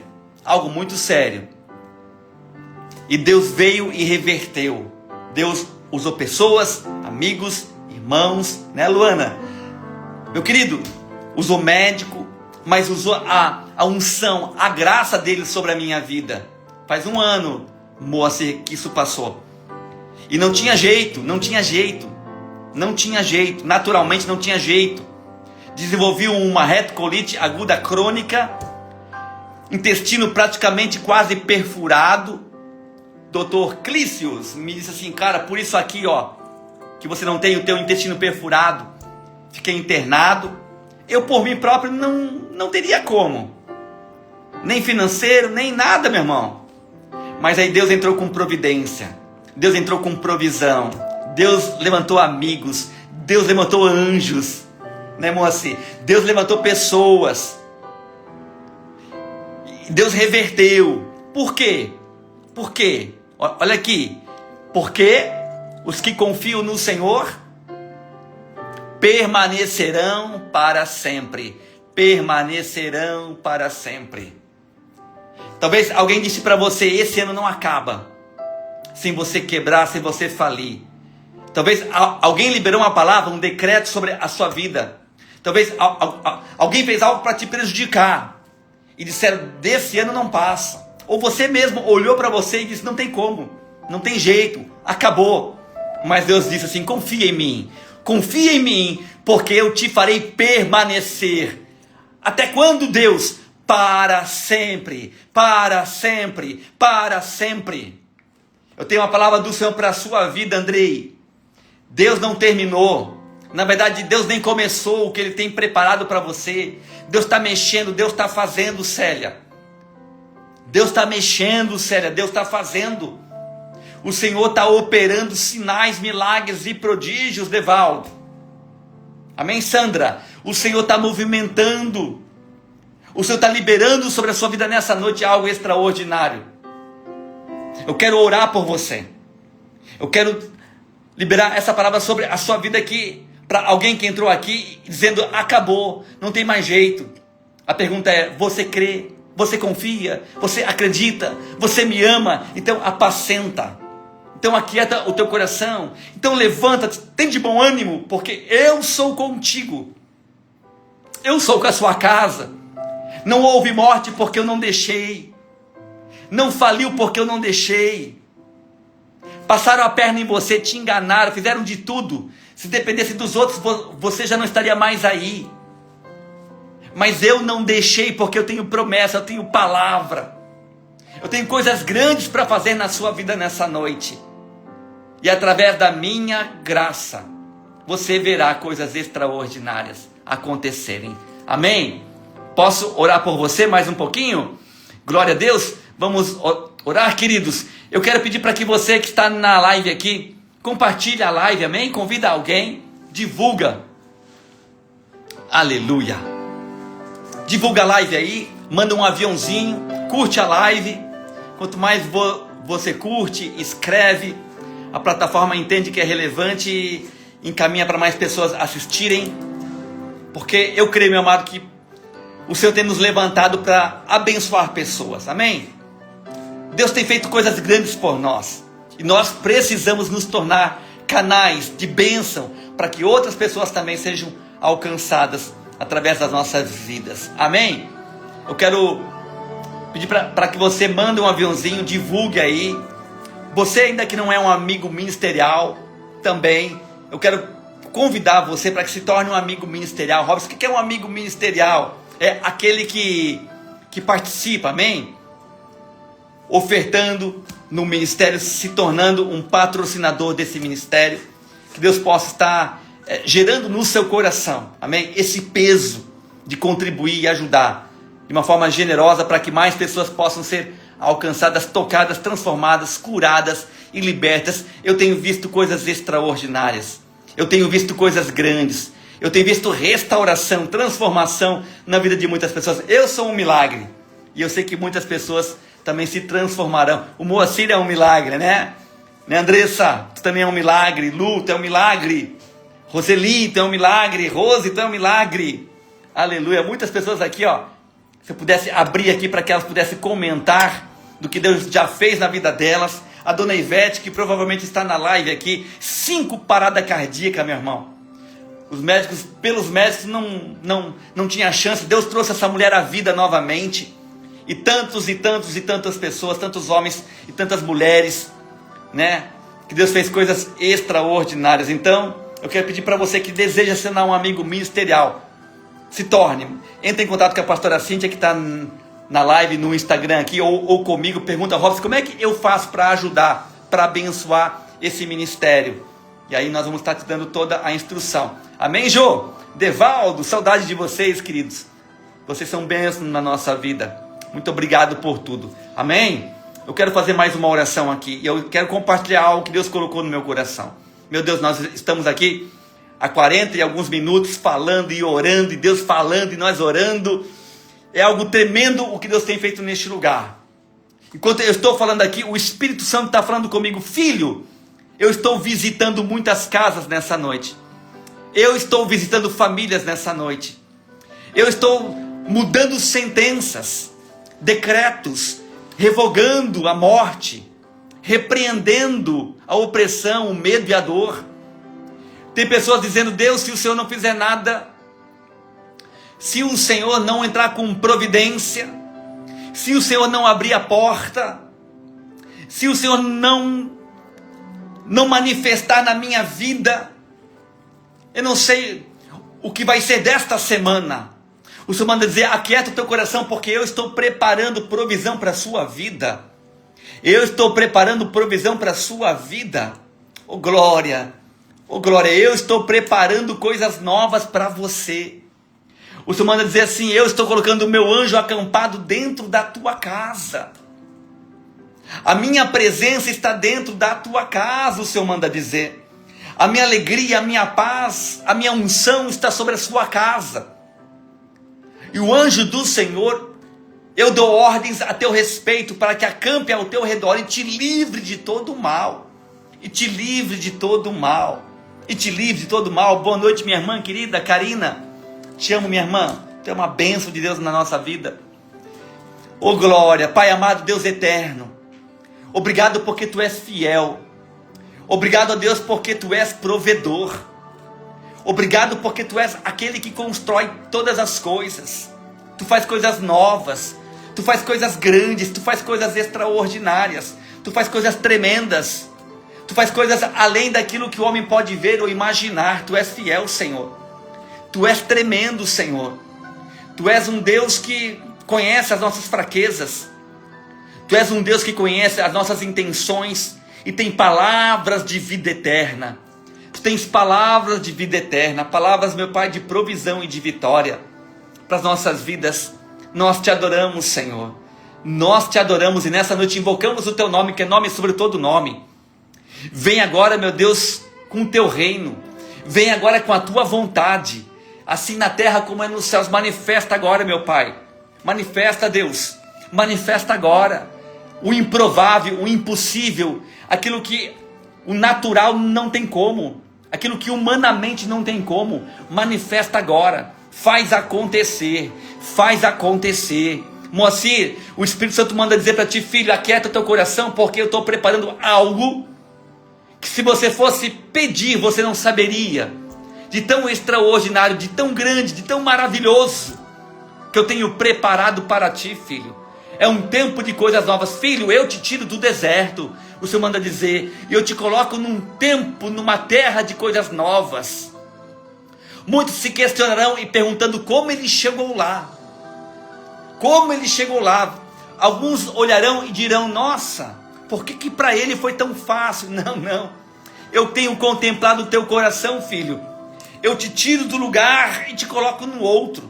E Deus veio e reverteu. Deus usou pessoas, amigos, mãos, né, Luana? Meu querido, usou médico, mas usou a unção, a graça dele sobre a minha vida. Faz 1 ano, Moacir, que isso passou. E não tinha jeito, naturalmente não tinha jeito. Desenvolvi uma retocolite aguda crônica, intestino praticamente quase perfurado. Dr. Clícius me disse assim, cara, por isso aqui, ó, que você não tem o teu intestino perfurado, fiquei internado. Eu por mim próprio não teria como, nem financeiro, nem nada, meu irmão. Mas aí Deus entrou com providência, Deus entrou com provisão, Deus levantou amigos, Deus levantou anjos, né, Moacir? Deus levantou pessoas, Deus reverteu. Por quê? Por quê? Olha aqui, porque os que confiam no Senhor permanecerão para sempre. Permanecerão para sempre. Talvez alguém disse para você, esse ano não acaba sem você quebrar, sem você falir. Talvez alguém liberou uma palavra, um decreto sobre a sua vida. Talvez alguém fez algo para te prejudicar e disseram, desse ano não passa. Ou você mesmo olhou para você e disse, não tem como, não tem jeito, acabou. Mas Deus disse assim, confia em mim, porque eu te farei permanecer. Até quando, Deus? Para sempre, para sempre, para sempre. Eu tenho uma palavra do Senhor para a sua vida, Andrei. Deus não terminou. Na verdade, Deus nem começou o que Ele tem preparado para você. Deus está mexendo, Deus está fazendo, Célia. Deus está mexendo, Célia, Deus está fazendo. O Senhor está operando sinais, milagres e prodígios, Devaldo. Amém, Sandra? O Senhor está movimentando. O Senhor está liberando sobre a sua vida nessa noite algo extraordinário. Eu quero orar por você. Eu quero liberar essa palavra sobre a sua vida aqui, para alguém que entrou aqui dizendo, acabou, não tem mais jeito. A pergunta é, você crê? Você confia? Você acredita? Você me ama? Então apacenta. Então aquieta o teu coração. Então levanta-te, tem de bom ânimo, porque eu sou contigo. Eu sou com a sua casa. Não houve morte porque eu não deixei. Não faliu porque eu não deixei. Passaram a perna em você, te enganaram, fizeram de tudo. Se dependesse dos outros, você já não estaria mais aí. Mas eu não deixei porque eu tenho promessa, eu tenho palavra. Eu tenho coisas grandes para fazer na sua vida nessa noite. E através da minha graça, você verá coisas extraordinárias acontecerem. Amém? Posso orar por você mais um pouquinho? Glória a Deus. Vamos orar, queridos. Eu quero pedir para que você que está na live aqui, compartilhe a live, amém? Convida alguém, divulga. Aleluia. Divulga a live aí, manda um aviãozinho, curte a live. Quanto mais você curte, escreve, a plataforma entende que é relevante e encaminha para mais pessoas assistirem. Porque eu creio, meu amado, que o Senhor tem nos levantado para abençoar pessoas, amém? Deus tem feito coisas grandes por nós. E nós precisamos nos tornar canais de bênção para que outras pessoas também sejam alcançadas através das nossas vidas. Amém? Eu quero pedir para que você mande um aviãozinho, divulgue aí. Você ainda que não é um amigo ministerial, também, eu quero convidar você para que se torne um amigo ministerial. Robson, o que é um amigo ministerial? É aquele que participa, amém? Ofertando no ministério, se tornando um patrocinador desse ministério. Que Deus possa estar gerando no seu coração, amém? Esse peso de contribuir e ajudar de uma forma generosa para que mais pessoas possam ser alcançadas, tocadas, transformadas, curadas e libertas. Eu tenho visto coisas extraordinárias. Eu tenho visto coisas grandes. Eu tenho visto restauração, transformação na vida de muitas pessoas. Eu sou um milagre. E eu sei que muitas pessoas também se transformarão. O Moacir é um milagre, né? Andressa, tu também é um milagre. Lu, tu é um milagre. Roseli, tu é um milagre. Rose, tu é um milagre. Aleluia. Muitas pessoas aqui, ó. Se eu pudesse abrir aqui para que elas pudessem comentar do que Deus já fez na vida delas. A dona Ivete, que provavelmente está na live aqui. 5 paradas cardíacas, meu irmão. Os médicos, pelos médicos, não tinha chance. Deus trouxe essa mulher à vida novamente. E tantas pessoas, tantos homens e tantas mulheres, né? Que Deus fez coisas extraordinárias. Então, eu quero pedir para você que deseja ser um amigo ministerial, se torne. Entre em contato com a pastora Cíntia, que está na live no Instagram aqui, ou comigo. Pergunta, Robson, como é que eu faço para ajudar, para abençoar esse ministério? E aí nós vamos estar te dando toda a instrução. Amém, Jô? Devaldo, saudade de vocês, queridos. Vocês são bênçãos na nossa vida. Muito obrigado por tudo. Amém? Eu quero fazer mais uma oração aqui. E eu quero compartilhar algo que Deus colocou no meu coração. Meu Deus, nós estamos aqui há 40 e alguns minutos falando e orando. E Deus falando e nós orando. É algo tremendo o que Deus tem feito neste lugar. Enquanto eu estou falando aqui, o Espírito Santo está falando comigo. Filho, eu estou visitando muitas casas nessa noite. Eu estou visitando famílias nessa noite. Eu estou mudando sentenças, decretos, revogando a morte, repreendendo a opressão, o medo e a dor. Tem pessoas dizendo, Deus, se o Senhor não fizer nada, se o Senhor não entrar com providência, se o Senhor não abrir a porta, se o Senhor não manifestar na minha vida, eu não sei o que vai ser desta semana. O Senhor manda dizer, aquieta o teu coração, porque eu estou preparando provisão para a sua vida. Eu estou preparando provisão para a sua vida. Oh glória, eu estou preparando coisas novas para você. O Senhor manda dizer assim, eu estou colocando o meu anjo acampado dentro da tua casa. A minha presença está dentro da tua casa, o Senhor manda dizer. A minha alegria, a minha paz, a minha unção está sobre a sua casa. E o anjo do Senhor, eu dou ordens a teu respeito para que acampe ao teu redor e te livre de todo o mal. E te livre de todo o mal. E te livre de todo o mal. Boa noite, minha irmã querida Karina. Te amo, minha irmã. Tu é uma bênção de Deus na nossa vida. Oh glória, Pai amado, Deus eterno. Obrigado porque tu és fiel. Obrigado a Deus porque tu és provedor. Obrigado porque tu és aquele que constrói todas as coisas. Tu faz coisas novas. Tu faz coisas grandes. Tu faz coisas extraordinárias. Tu faz coisas tremendas. Tu faz coisas além daquilo que o homem pode ver ou imaginar. Tu és fiel, Senhor. Tu és tremendo, Senhor. Tu és um Deus que conhece as nossas fraquezas. Tu és um Deus que conhece as nossas intenções e tem palavras de vida eterna. Tu tens palavras de vida eterna, palavras, meu Pai, de provisão e de vitória para as nossas vidas. Nós te adoramos, Senhor. Nós te adoramos e nessa noite invocamos o teu nome, que é nome sobre todo nome. Vem agora, meu Deus, com o teu reino. Vem agora com a tua vontade, assim na terra como é nos céus. Manifesta agora, meu Pai. Manifesta, Deus. Manifesta agora o improvável, o impossível, aquilo que o natural não tem como, aquilo que humanamente não tem como. Manifesta agora. Faz acontecer. Faz acontecer. Moacir, o Espírito Santo manda dizer para ti, filho, aquieta o teu coração, porque eu estou preparando algo que se você fosse pedir, você não saberia. De tão extraordinário, de tão grande, de tão maravilhoso, que eu tenho preparado para ti, filho. É um tempo de coisas novas. Filho, eu te tiro do deserto. O Senhor manda dizer, e eu te coloco num tempo, numa terra de coisas novas. Muitos se questionarão e perguntando como ele chegou lá. Como ele chegou lá. Alguns olharão e dirão, nossa, por que para ele foi tão fácil? Não. Eu tenho contemplado o teu coração, filho. Eu te tiro do lugar e te coloco no outro.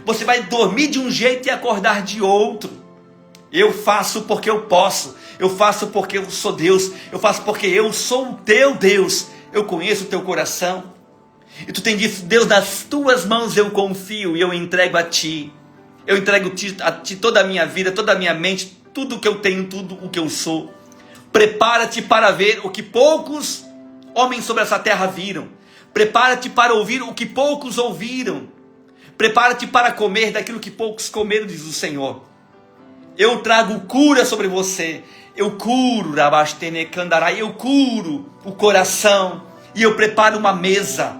Você vai dormir de um jeito e acordar de outro. Eu faço porque eu posso. Eu faço porque eu sou Deus. Eu faço porque eu sou o teu Deus. Eu conheço o teu coração. E tu tem dito, Deus, nas tuas mãos eu confio e eu entrego a ti. Eu entrego a ti toda a minha vida, toda a minha mente, tudo o que eu tenho, tudo o que eu sou. Prepara-te para ver o que poucos homens sobre essa terra viram. Prepara-te para ouvir o que poucos ouviram. Prepara-te para comer daquilo que poucos comeram, diz o Senhor. Eu trago cura sobre você. Eu curo, Rabastene Candarai, eu curo o coração. E eu preparo uma mesa.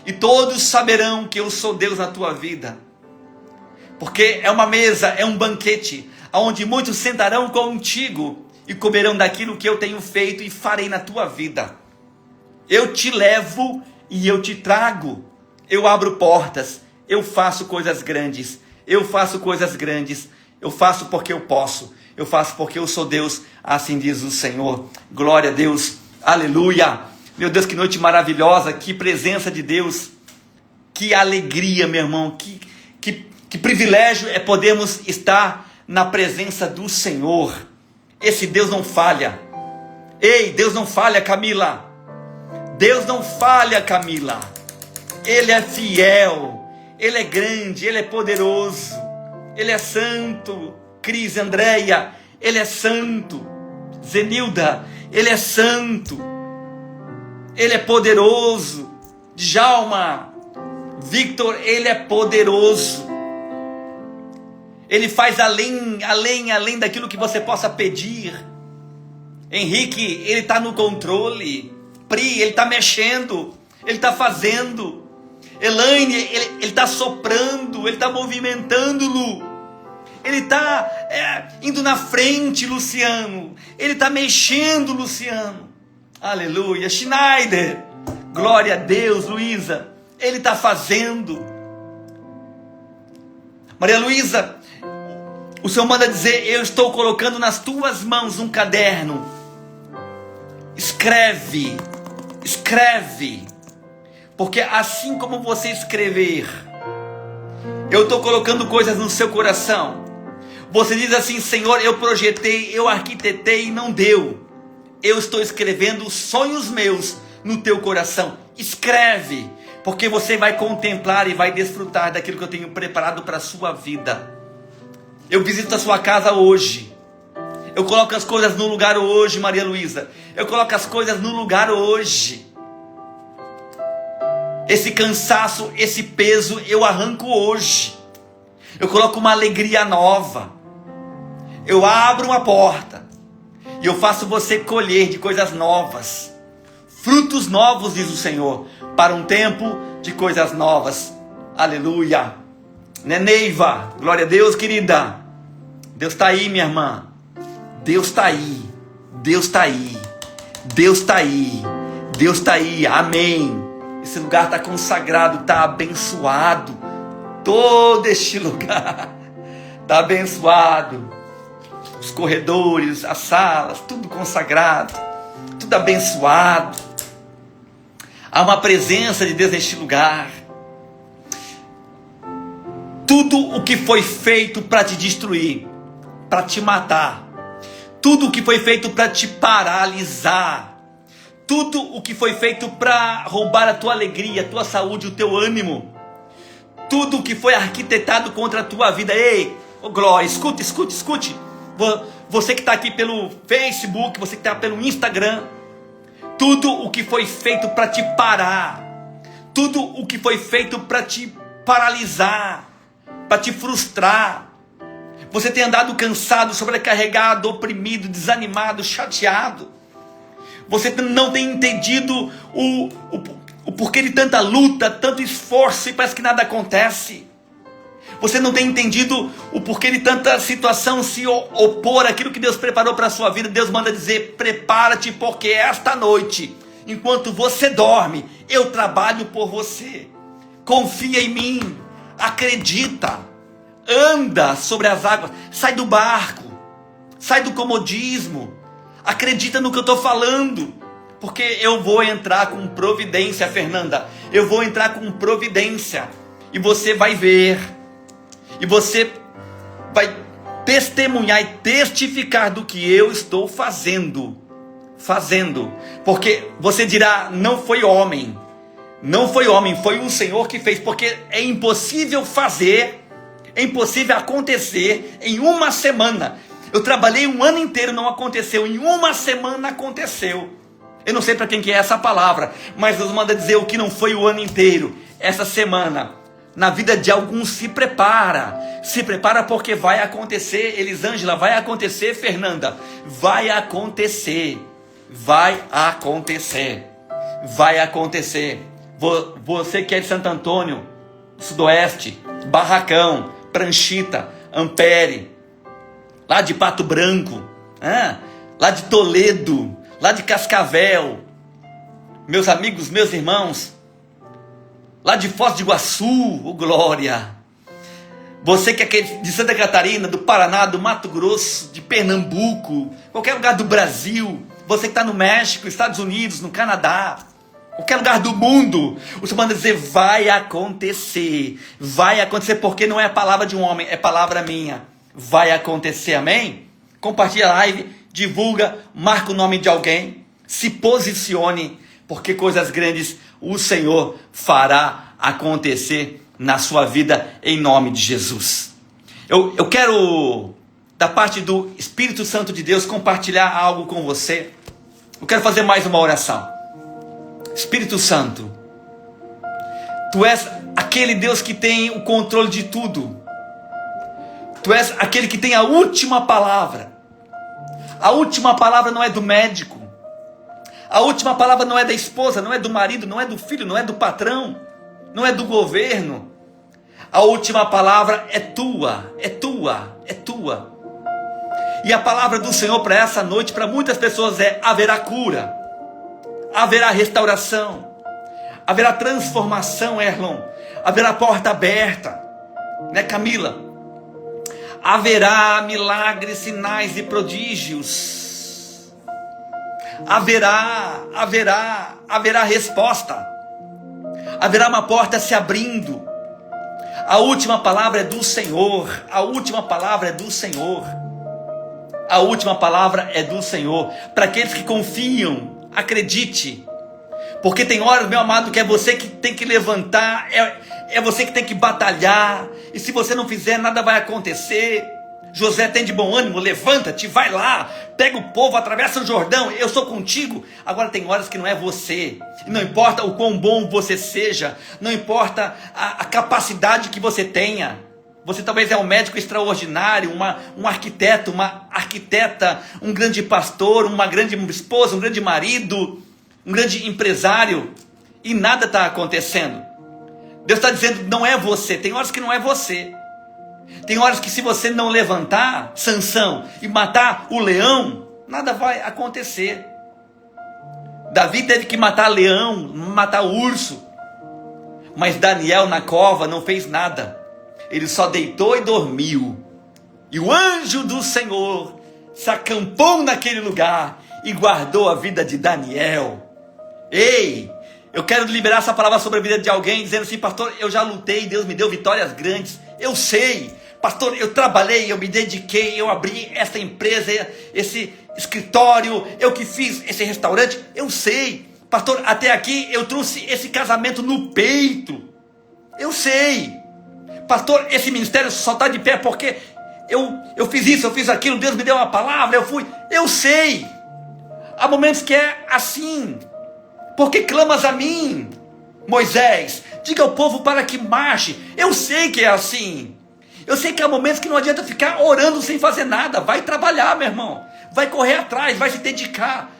e todos saberão que eu sou Deus na tua vida. Porque é uma mesa, é um banquete, onde muitos sentarão contigo e comerão daquilo que eu tenho feito e farei na tua vida. Eu te levo e eu te trago. Eu abro portas, eu faço coisas grandes, eu faço coisas grandes, eu faço porque eu posso, eu faço porque eu sou Deus, assim diz o Senhor. Glória a Deus, aleluia. Meu Deus, que noite maravilhosa, que presença de Deus, que alegria, meu irmão, que privilégio é podermos estar na presença do Senhor. Esse Deus não falha. Ei, Deus não falha, Camila. Deus não falha, Camila. Ele é fiel, Ele é grande, Ele é poderoso, Ele é santo. Cris, Andréia, Ele é santo. Zenilda, Ele é santo, Ele é poderoso. Djalma, Victor, Ele é poderoso. Ele faz além daquilo que você possa pedir. Henrique, Ele está no controle. Pri, Ele está mexendo, Ele está fazendo. Elaine, Ele está soprando, Ele está movimentando, Lu. Ele está indo na frente, Luciano. Ele está mexendo, Luciano. Aleluia. Schneider, glória a Deus, Luísa. Ele está fazendo. Maria Luísa, o Senhor manda dizer: eu estou colocando nas tuas mãos um caderno. Escreve, escreve. Porque assim como você escrever, eu estou colocando coisas no seu coração. Você diz assim: Senhor, eu projetei, eu arquitetei e não deu. Eu estou escrevendo sonhos meus no teu coração. Escreve, porque você vai contemplar e vai desfrutar daquilo que eu tenho preparado para a sua vida. Eu visito a sua casa hoje. Eu coloco as coisas no lugar hoje, Maria Luísa. Eu coloco as coisas no lugar hoje. Esse cansaço, esse peso, eu arranco hoje. Eu coloco uma alegria nova. Eu abro uma porta. E eu faço você colher de coisas novas. Frutos novos, diz o Senhor, para um tempo de coisas novas. Aleluia. Neneiva, glória a Deus, querida. Deus está aí, minha irmã. Deus está aí. Deus está aí. Deus está aí. Deus está aí. Amém. Esse lugar está consagrado, está abençoado. Todo este lugar está abençoado. Os corredores, as salas, tudo consagrado, tudo abençoado. Há uma presença de Deus neste lugar. Tudo o que foi feito para te destruir, para te matar, tudo o que foi feito para te paralisar, tudo o que foi feito para roubar a tua alegria, a tua saúde, o teu ânimo, tudo o que foi arquitetado contra a tua vida. Ei, oh glória, escute, escute, escute. Você que está aqui pelo Facebook, você que está pelo Instagram, tudo o que foi feito para te parar, tudo o que foi feito para te paralisar, para te frustrar. Você tem andado cansado, sobrecarregado, oprimido, desanimado, chateado. Você não tem entendido o porquê de tanta luta, tanto esforço e parece que nada acontece. Você não tem entendido o porquê de tanta situação se opor àquilo que Deus preparou para a sua vida. Deus manda dizer: prepara-te, porque esta noite, enquanto você dorme, eu trabalho por você. Confia em mim, acredita, anda sobre as águas, sai do barco, sai do comodismo, acredita no que eu estou falando, porque eu vou entrar com providência, Fernanda, eu vou entrar com providência, e você vai ver, e você vai testemunhar e testificar do que eu estou fazendo, porque você dirá: não foi homem, foi o Senhor que fez, porque é impossível fazer, é impossível acontecer em uma semana. Eu trabalhei um ano inteiro, não aconteceu, em uma semana aconteceu. Eu não sei para quem que é essa palavra, mas Deus manda dizer: o que não foi o ano inteiro, essa semana, na vida de alguns, se prepara porque vai acontecer. Elisângela, vai acontecer. Fernanda, vai acontecer, Você que é de Santo Antônio, Sudoeste, Barracão, Pranchita, Ampere, lá de Pato Branco, lá de Toledo, lá de Cascavel, meus amigos, meus irmãos, lá de Foz do Iguaçu, oh glória! Você que é de Santa Catarina, do Paraná, do Mato Grosso, de Pernambuco, qualquer lugar do Brasil, você que está no México, Estados Unidos, no Canadá, qualquer lugar do mundo, o Senhor manda dizer, vai acontecer, porque não é a palavra de um homem, é palavra minha, vai acontecer, amém? Compartilha a live, divulga, marca o nome de alguém, se posicione, porque coisas grandes o Senhor fará acontecer na sua vida, em nome de Jesus. Eu quero, da parte do Espírito Santo de Deus, compartilhar algo com você. Eu quero fazer mais uma oração. Espírito Santo, Tu és aquele Deus que tem o controle de tudo. Tu és aquele que tem a última palavra. A última palavra não é do médico. A última palavra não é da esposa, não é do marido, não é do filho, não é do patrão, não é do governo. A última palavra é tua, é tua, é tua. E a palavra do Senhor para essa noite, para muitas pessoas é: haverá cura, haverá restauração, haverá transformação, Erlon, haverá porta aberta, né, Camila? Haverá milagres, sinais e prodígios. Haverá resposta. Haverá uma porta se abrindo. A última palavra é do Senhor. A última palavra é do Senhor. A última palavra é do Senhor. Para aqueles que confiam, acredite. Porque tem horas, meu amado, que é você que tem que levantar, é você que tem que batalhar. E se você não fizer, nada vai acontecer. José tem de bom ânimo, levanta-te, vai lá, pega o povo, atravessa o Jordão, eu sou contigo. Agora tem horas que não é você. E não importa o quão bom você seja, não importa a capacidade que você tenha. Você talvez é um médico extraordinário, um arquiteto, uma arquiteta, um grande pastor, uma grande esposa, um grande marido, um grande empresário, e nada está acontecendo. Deus está dizendo, não é você. Tem horas que não é você. Tem horas que se você não levantar, Sansão, e matar o leão, nada vai acontecer. Davi teve que matar leão, matar urso. Mas Daniel na cova não fez nada. Ele só deitou e dormiu. E o anjo do Senhor se acampou naquele lugar e guardou a vida de Daniel. Ei, eu quero liberar essa palavra sobre a vida de alguém, dizendo assim: pastor, eu já lutei, Deus me deu vitórias grandes. Eu sei, pastor, eu trabalhei, eu me dediquei, eu abri essa empresa, esse escritório, eu que fiz esse restaurante. Eu sei, pastor, até aqui eu trouxe esse casamento no peito. Eu sei, pastor, esse ministério só está de pé porque eu fiz isso, eu fiz aquilo, Deus me deu uma palavra, eu fui. Eu sei, há momentos que é assim. Porque clamas a mim, Moisés, diga ao povo para que marche. Eu sei que é assim. Eu sei que há momentos que não adianta ficar orando sem fazer nada. Vai trabalhar, meu irmão. Vai correr atrás, vai se dedicar.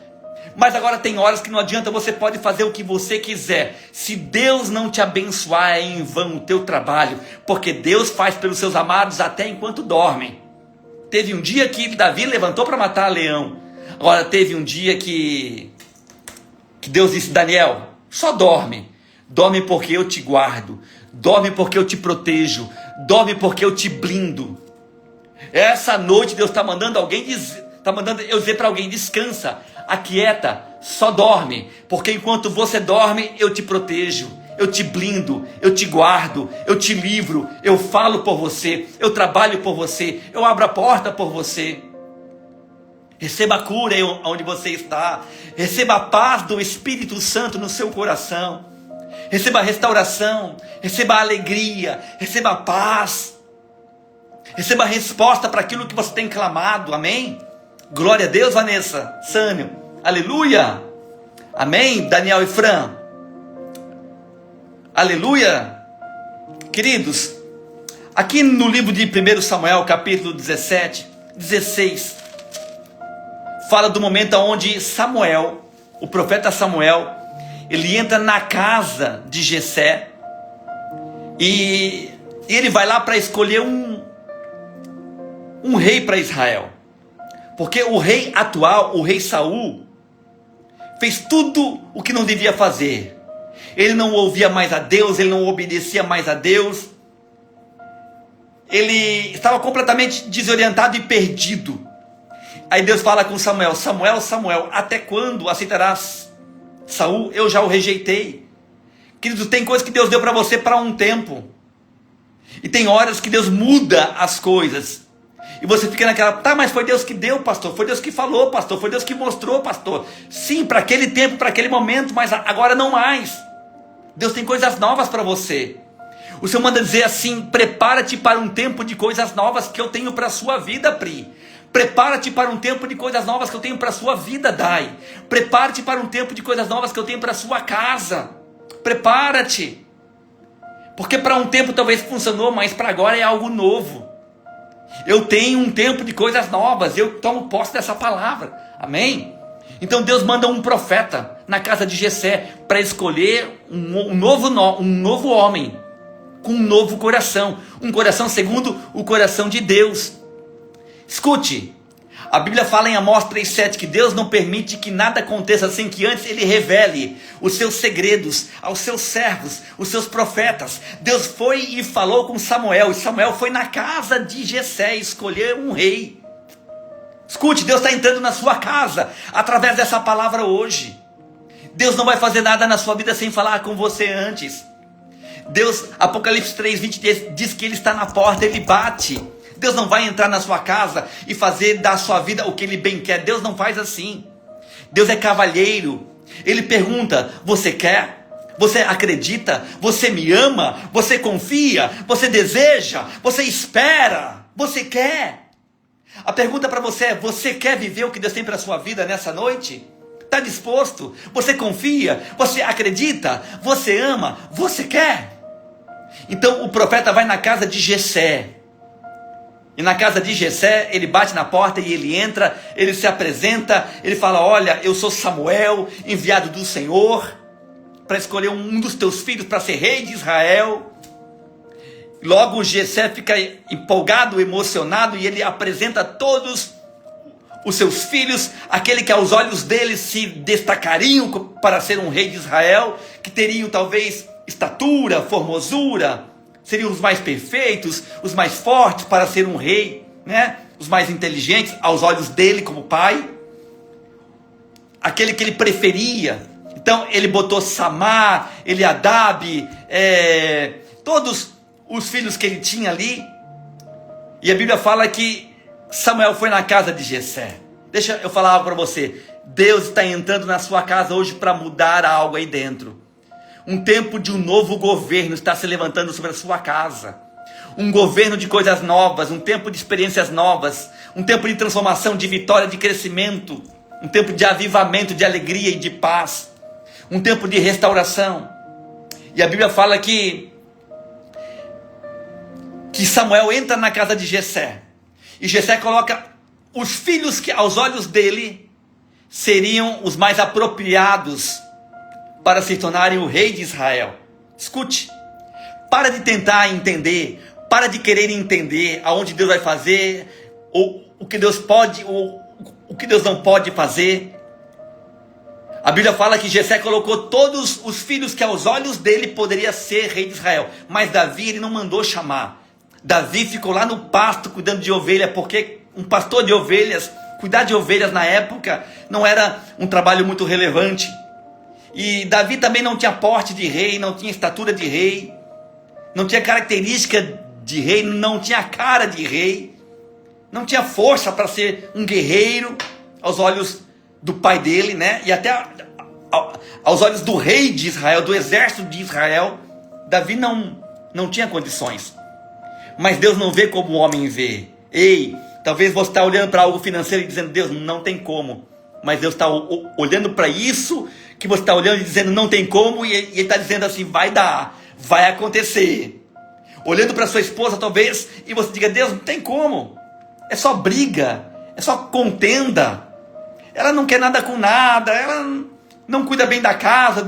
Mas agora tem horas que não adianta, você pode fazer o que você quiser. Se Deus não te abençoar, é em vão o teu trabalho. Porque Deus faz pelos seus amados até enquanto dormem. Teve um dia que Davi levantou para matar leão. Agora teve um dia que Deus disse: Daniel, só dorme. Dorme porque eu te guardo. Dorme porque eu te protejo. Dorme porque eu te blindo. Essa noite Deus está mandando eu dizer para alguém: descansa, aquieta, só dorme. Porque enquanto você dorme, eu te protejo, eu te blindo, eu te guardo, eu te livro, eu falo por você, eu trabalho por você, eu abro a porta por você. Receba a cura onde você está. Receba a paz do Espírito Santo no seu coração. Receba a restauração. Receba a alegria. Receba a paz. Receba a resposta para aquilo que você tem clamado. Amém? Glória a Deus, Vanessa, Sânio. Aleluia. Amém, Daniel e Fran. Aleluia. Queridos, aqui no livro de 1 Samuel, capítulo 17, 16... fala do momento onde Samuel, o profeta Samuel, ele entra na casa de Jessé e ele vai lá para escolher um rei para Israel. Porque o rei atual, o rei Saul, fez tudo o que não devia fazer. Ele não ouvia mais a Deus, ele não obedecia mais a Deus. Ele estava completamente desorientado e perdido. Aí Deus fala com Samuel: Samuel, Samuel, até quando aceitarás Saul? Eu já o rejeitei. Querido, tem coisas que Deus deu para você para um tempo. E tem horas que Deus muda as coisas. E você fica naquela, tá, mas foi Deus que deu, pastor. Foi Deus que falou, pastor. Foi Deus que mostrou, pastor. Sim, para aquele tempo, para aquele momento, mas agora não mais. Deus tem coisas novas para você. O Senhor manda dizer assim: prepara-te para um tempo de coisas novas que eu tenho para a sua vida, Pri. Prepara-te para um tempo de coisas novas que eu tenho para a sua vida, Dai. Prepara-te para um tempo de coisas novas que eu tenho para a sua casa. Prepara-te. Porque para um tempo talvez funcionou, mas para agora é algo novo. Eu tenho um tempo de coisas novas. Eu tomo posse dessa palavra. Amém? Então Deus manda um profeta na casa de Jessé para escolher um novo homem com um novo coração. Um coração segundo o coração de Deus. Escute, a Bíblia fala em Amós 3,7 que Deus não permite que nada aconteça sem que antes Ele revele os seus segredos aos seus servos, os seus profetas. Deus foi e falou com Samuel, e Samuel foi na casa de Jessé escolher um rei. Escute, Deus está entrando na sua casa através dessa palavra hoje. Deus não vai fazer nada na sua vida sem falar com você antes. Deus, Apocalipse 3,20 diz que Ele está na porta, Ele bate. Deus não vai entrar na sua casa e fazer da sua vida o que Ele bem quer. Deus não faz assim. Deus é cavalheiro. Ele pergunta: você quer? Você acredita? Você me ama? Você confia? Você deseja? Você espera? Você quer? A pergunta para você é: você quer viver o que Deus tem para a sua vida nessa noite? Está disposto? Você confia? Você acredita? Você ama? Você quer? Então o profeta vai na casa de Jessé. E na casa de Jessé, ele bate na porta e ele entra, ele se apresenta, ele fala: olha, eu sou Samuel, enviado do Senhor, para escolher um dos teus filhos para ser rei de Israel. Logo Jessé fica empolgado, emocionado, e ele apresenta todos os seus filhos, aquele que aos olhos dele se destacariam para ser um rei de Israel, que teriam talvez estatura, formosura, seriam os mais perfeitos, os mais fortes para ser um rei, né? Os mais inteligentes aos olhos dele como pai, aquele que ele preferia. Então ele botou Samar, Eliadab, todos os filhos que ele tinha ali. E a Bíblia fala que Samuel foi na casa de Jessé. Deixa eu falar algo para você. Deus está entrando na sua casa hoje para mudar algo aí dentro. Um tempo de um novo governo está se levantando sobre a sua casa. Um governo de coisas novas, um tempo de experiências novas, um tempo de transformação, de vitória, de crescimento, um tempo de avivamento, de alegria e de paz, um tempo de restauração. E a Bíblia fala que Samuel entra na casa de Jessé, e Jessé coloca os filhos que aos olhos dele seriam os mais apropriados para se tornarem o rei de Israel. Escute, para de tentar entender, para de querer entender aonde Deus vai fazer, ou o que Deus pode, ou o que Deus não pode fazer. A Bíblia fala que Jessé colocou todos os filhos que aos olhos dele poderia ser rei de Israel, mas Davi ele não mandou chamar. Davi ficou lá no pasto cuidando de ovelha, porque um pastor de ovelhas, cuidar de ovelhas na época não era um trabalho muito relevante. E Davi também não tinha porte de rei, não tinha estatura de rei, não tinha característica de rei, não tinha cara de rei, não tinha força para ser um guerreiro aos olhos do pai dele, né? E até aos olhos do rei de Israel, do exército de Israel, Davi não tinha condições. Mas Deus não vê como o homem vê. Ei, talvez você está olhando para algo financeiro e dizendo: Deus, não tem como. Mas Deus está olhando para isso que você está olhando e dizendo não tem como, e Ele está dizendo assim: vai dar, vai acontecer. Olhando para sua esposa talvez, e você diga: Deus, não tem como, é só briga, é só contenda, ela não quer nada com nada, ela não cuida bem da casa,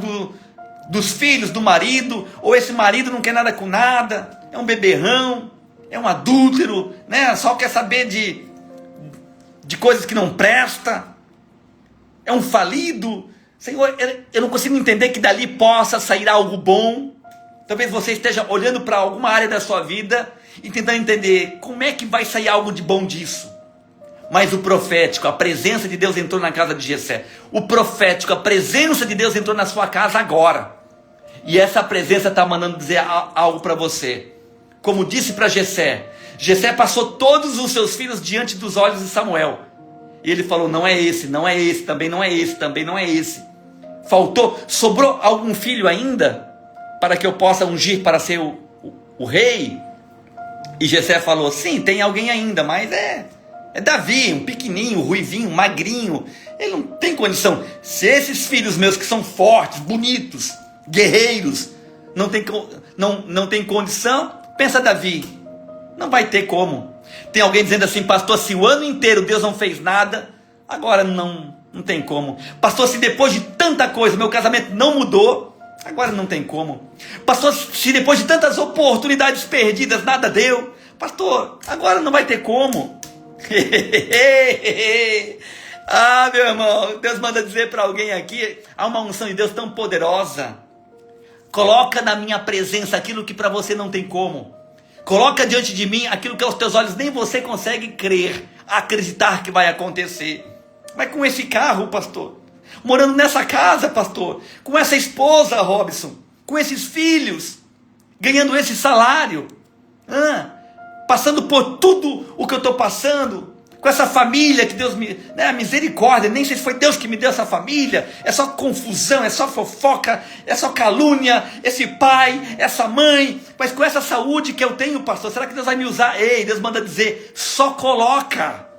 dos filhos, do marido, ou esse marido não quer nada com nada, é um beberrão, é um adúltero, né? Só quer saber de coisas que não presta, é um falido. Senhor, eu não consigo entender que dali possa sair algo bom. Talvez você esteja olhando para alguma área da sua vida e tentando entender como é que vai sair algo de bom disso. Mas o profético, a presença de Deus entrou na casa de Jessé. O profético, a presença de Deus entrou na sua casa agora. E essa presença está mandando dizer algo para você. Como disse para Jessé, Jessé passou todos os seus filhos diante dos olhos de Samuel. E ele falou, não é esse, não é esse, também não é esse, também não é esse. Faltou, sobrou algum filho ainda? Para que eu possa ungir para ser o rei? E Jessé falou, sim, tem alguém ainda, mas é Davi, um pequenininho, ruivinho, magrinho. Ele não tem condição. Se esses filhos meus que são fortes, bonitos, guerreiros, não tem condição, pensa Davi, não vai ter como. Tem alguém dizendo assim, pastor, se o ano inteiro Deus não fez nada, agora não tem como. Pastor, se depois de tanta coisa meu casamento não mudou, agora não tem como. Pastor, se depois de tantas oportunidades perdidas nada deu, pastor, agora não vai ter como. Ah, meu irmão, Deus manda dizer para alguém aqui, há uma unção de Deus tão poderosa. Coloca na minha presença aquilo que para você não tem como. Coloca diante de mim aquilo que aos teus olhos nem você consegue crer, acreditar que vai acontecer. Mas com esse carro, pastor, morando nessa casa, pastor, com essa esposa, Robson, com esses filhos, ganhando esse salário, passando por tudo o que eu estou passando, com essa família que Deus me... misericórdia, nem sei se foi Deus que me deu essa família, é só confusão, é só fofoca, é só calúnia, esse pai, essa mãe, mas com essa saúde que eu tenho, pastor, será que Deus vai me usar? Ei, Deus manda dizer, só coloca.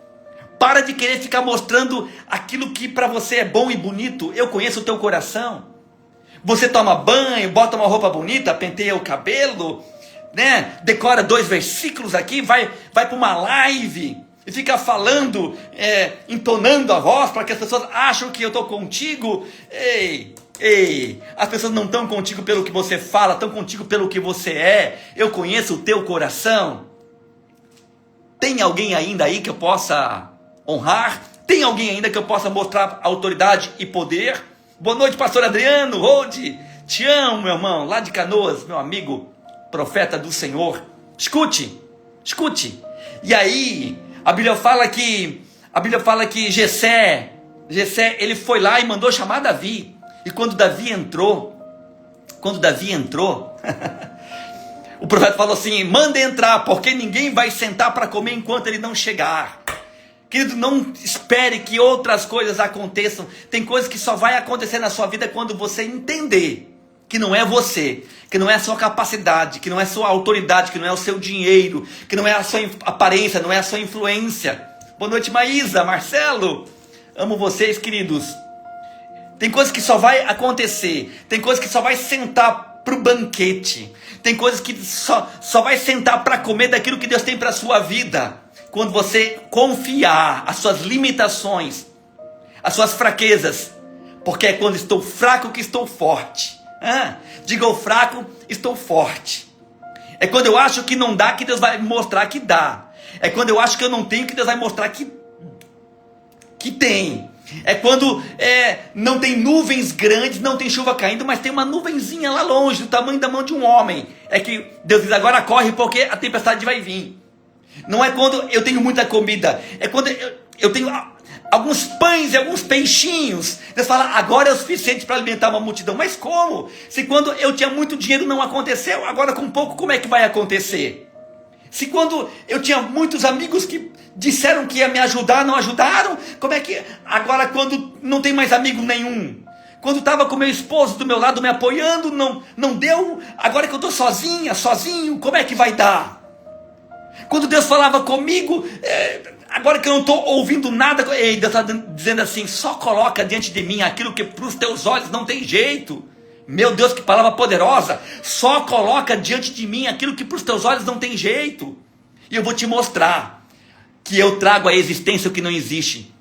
Para de querer ficar mostrando aquilo que para você é bom e bonito. Eu conheço o teu coração. Você toma banho, bota uma roupa bonita, penteia o cabelo, né? Decora 2 versículos aqui, vai para uma live e fica falando, entonando a voz para que as pessoas acham que eu estou contigo. Ei, as pessoas não estão contigo pelo que você fala, estão contigo pelo que você é. Eu conheço o teu coração. Tem alguém ainda aí que eu possa honrar? Tem alguém ainda que eu possa mostrar autoridade e poder? Boa noite, pastor Adriano, Rode, te amo, meu irmão, lá de Canoas, meu amigo, profeta do Senhor. Escute, e aí, a Bíblia fala que Jessé, ele foi lá e mandou chamar Davi, e quando Davi entrou, o profeta falou assim, manda entrar, porque ninguém vai sentar para comer enquanto ele não chegar. Querido, não espere que outras coisas aconteçam. Tem coisas que só vai acontecer na sua vida quando você entender que não é você, que não é a sua capacidade, que não é a sua autoridade, que não é o seu dinheiro, que não é a sua aparência, não é a sua influência. Boa noite, Maísa, Marcelo. Amo vocês, queridos. Tem coisas que só vai acontecer. Tem coisas que só vai sentar para o banquete. Tem coisas que só vai sentar para comer daquilo que Deus tem para a sua vida. Quando você confiar as suas limitações, as suas fraquezas, porque é quando estou fraco que estou forte. Diga ao fraco, estou forte. É quando eu acho que não dá que Deus vai mostrar que dá. É quando eu acho que eu não tenho que Deus vai mostrar que tem. É quando não tem nuvens grandes, não tem chuva caindo, mas tem uma nuvenzinha lá longe, do tamanho da mão de um homem. É que Deus diz, agora corre porque a tempestade vai vir. Não é quando eu tenho muita comida, é quando eu tenho alguns pães e alguns peixinhos. Deus fala, agora é o suficiente para alimentar uma multidão. Mas como? Se quando eu tinha muito dinheiro não aconteceu, agora com pouco como é que vai acontecer? Se quando eu tinha muitos amigos que disseram que ia me ajudar, não ajudaram, como é que agora quando não tem mais amigo nenhum? Quando estava com meu esposo do meu lado me apoiando, não deu, agora que eu estou sozinho, como é que vai dar? Quando Deus falava comigo, agora que eu não estou ouvindo nada, Deus está dizendo assim, só coloca diante de mim aquilo que para os teus olhos não tem jeito. Meu Deus, que palavra poderosa. Só coloca diante de mim aquilo que para os teus olhos não tem jeito. E eu vou te mostrar que eu trago à existência o que não existe.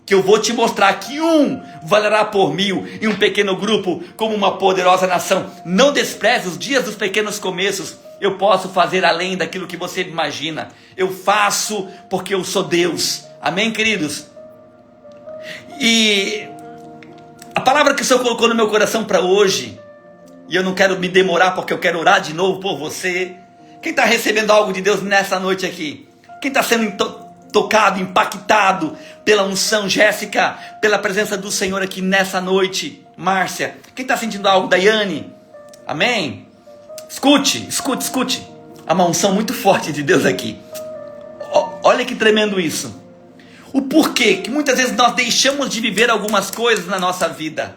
que eu vou te mostrar que um valerá por 1000 e um pequeno grupo como uma poderosa nação. Não despreze os dias dos pequenos começos. Eu posso fazer além daquilo que você imagina. Eu faço porque eu sou Deus. Amém, queridos? E a palavra que o Senhor colocou no meu coração para hoje, e eu não quero me demorar porque eu quero orar de novo por você. Quem está recebendo algo de Deus nessa noite aqui? Quem está sendo tocado, impactado pela unção, Jéssica, pela presença do Senhor aqui nessa noite? Márcia, quem está sentindo algo? Daiane, amém? Escute, há uma unção muito forte de Deus aqui. Olha que tremendo isso. O porquê que muitas vezes nós deixamos de viver algumas coisas na nossa vida.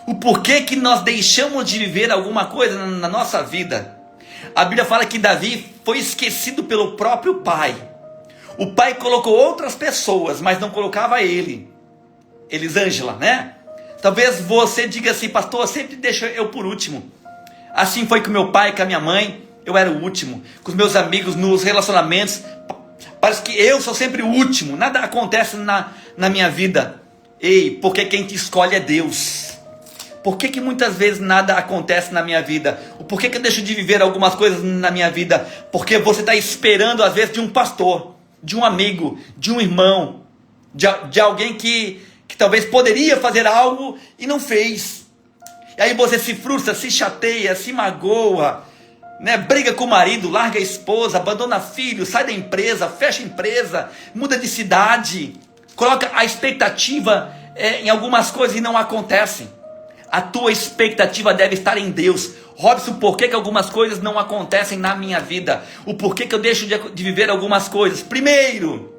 O porquê que nós deixamos de viver alguma coisa na nossa vida. A Bíblia fala que Davi foi esquecido pelo próprio pai. O pai colocou outras pessoas, mas não colocava ele. Elisângela, né? Talvez você diga assim, pastor, sempre deixa eu por último. Assim foi com meu pai, com a minha mãe, eu era o último. Com os meus amigos, nos relacionamentos, parece que eu sou sempre o último. Nada acontece na minha vida. Ei, porque quem te escolhe é Deus. Por que muitas vezes nada acontece na minha vida? Por que eu deixo de viver algumas coisas na minha vida? Porque você está esperando às vezes de um pastor, de um amigo, de um irmão, de alguém que talvez poderia fazer algo e não fez. E aí você se frustra, se chateia, se magoa, né? Briga com o marido, larga a esposa, abandona filho, sai da empresa, fecha a empresa, muda de cidade, coloca a expectativa em algumas coisas e não acontecem. A tua expectativa deve estar em Deus. Robson, por que algumas coisas não acontecem na minha vida? O porquê que eu deixo de viver algumas coisas? Primeiro,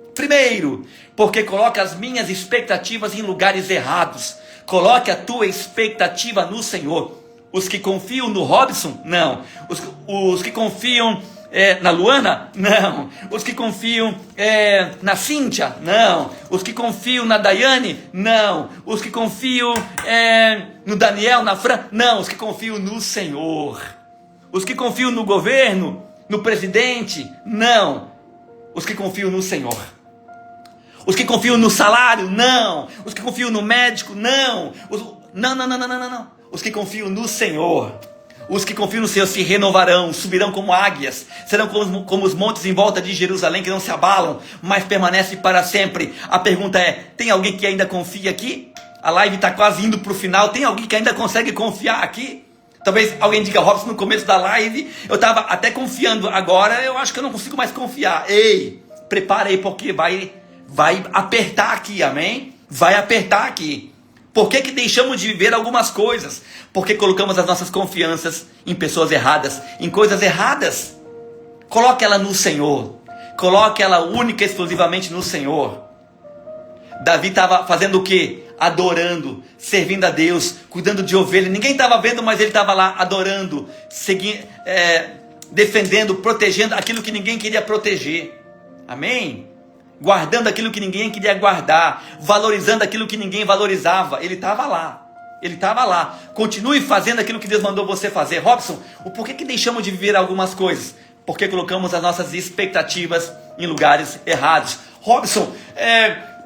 porque coloca as minhas expectativas em lugares errados. Coloque a tua expectativa no Senhor. Os que confiam no Robson? Não. Os que confiam na Luana? Não. Os que confiam na Cíntia? Não. Os que confiam na Daiane? Não. Os que confiam no Daniel, na Fran? Não. Os que confiam no Senhor. Os que confiam no governo, no presidente? Não. Os que confiam no Senhor. Os que confiam no salário? Não. Os que confiam no médico? Não. Não. Os que confiam no Senhor. Os que confiam no Senhor se renovarão, subirão como águias, serão como os montes em volta de Jerusalém que não se abalam, mas permanecem para sempre. A pergunta é, tem alguém que ainda confia aqui? A live está quase indo para o final, tem alguém que ainda consegue confiar aqui? Talvez alguém diga, Robson, no começo da live eu estava até confiando, agora eu acho que eu não consigo mais confiar. Ei, prepara aí porque vai apertar aqui, amém? Vai apertar aqui. Por que deixamos de viver algumas coisas? Porque colocamos as nossas confianças em pessoas erradas, em coisas erradas. Coloque ela no Senhor. Coloque ela única e exclusivamente no Senhor. Davi estava fazendo o quê? Adorando, servindo a Deus, cuidando de ovelha. Ninguém estava vendo, mas ele estava lá adorando, defendendo, protegendo aquilo que ninguém queria proteger. Amém? Guardando aquilo que ninguém queria guardar, valorizando aquilo que ninguém valorizava. Ele estava lá. Continue fazendo aquilo que Deus mandou você fazer. Robson, o porquê que deixamos de viver algumas coisas? Porque colocamos as nossas expectativas em lugares errados. Robson,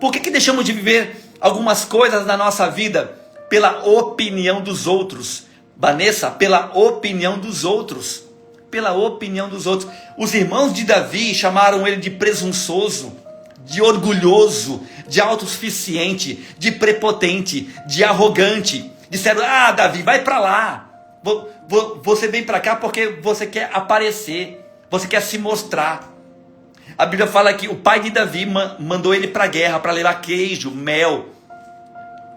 por que deixamos de viver algumas coisas na nossa vida? Pela opinião dos outros. Vanessa, pela opinião dos outros. Pela opinião dos outros. Os irmãos de Davi chamaram ele de presunçoso, de orgulhoso, de autossuficiente, de prepotente, de arrogante. Disseram, Davi, vai para lá. Você vem para cá porque você quer aparecer, você quer se mostrar. A Bíblia fala que o pai de Davi mandou ele para a guerra, para levar queijo, mel,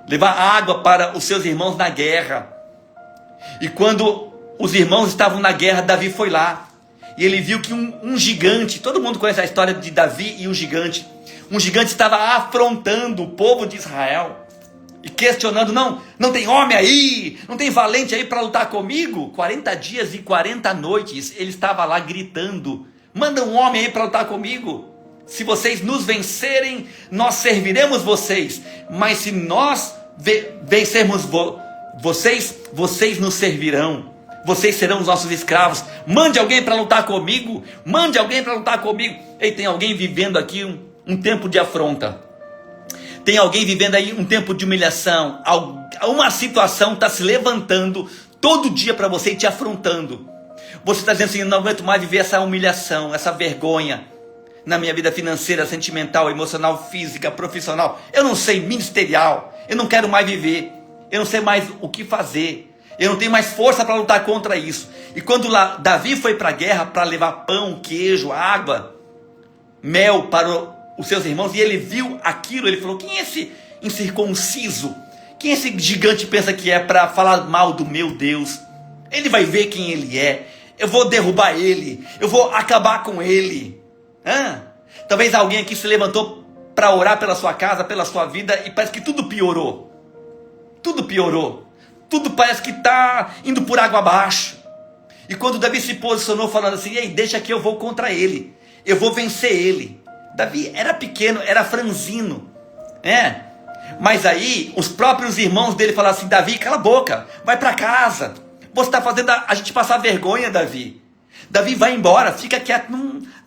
levar água para os seus irmãos na guerra. E quando os irmãos estavam na guerra, Davi foi lá. E ele viu que um gigante, todo mundo conhece a história de Davi e o gigante. Um gigante estava afrontando o povo de Israel e questionando, não tem homem aí, não tem valente aí para lutar comigo? 40 dias e 40 noites ele estava lá gritando, manda um homem aí para lutar comigo. Se vocês nos vencerem, nós serviremos vocês, mas se nós vencermos vocês nos servirão. Vocês serão os nossos escravos. Mande alguém para lutar comigo. Mande alguém para lutar comigo. Ei, tem alguém vivendo aqui um tempo de afronta. Tem alguém vivendo aí um tempo de humilhação. Uma situação está se levantando todo dia para você e te afrontando. Você está dizendo assim: eu não aguento mais viver essa humilhação, essa vergonha na minha vida financeira, sentimental, emocional, física, profissional. Eu não sei, ministerial. Eu não quero mais viver. Eu não sei mais o que fazer. Eu não tenho mais força para lutar contra isso. E quando Davi foi para a guerra para levar pão, queijo, água, mel para os seus irmãos, e ele viu aquilo, ele falou: quem é esse incircunciso? Quem é esse gigante pensa que é para falar mal do meu Deus? Ele vai ver quem ele é. Eu vou derrubar ele. Eu vou acabar com ele. Talvez alguém aqui se levantou para orar pela sua casa, pela sua vida, e parece que tudo piorou. Tudo piorou. Tudo parece que está indo por água abaixo. E quando Davi se posicionou falando assim: ei, deixa que eu vou contra ele. Eu vou vencer ele. Davi era pequeno, era franzino. Mas aí os próprios irmãos dele falaram assim: Davi, cala a boca, vai para casa. Você está fazendo a gente passar vergonha, Davi. Davi, vai embora, fica quieto,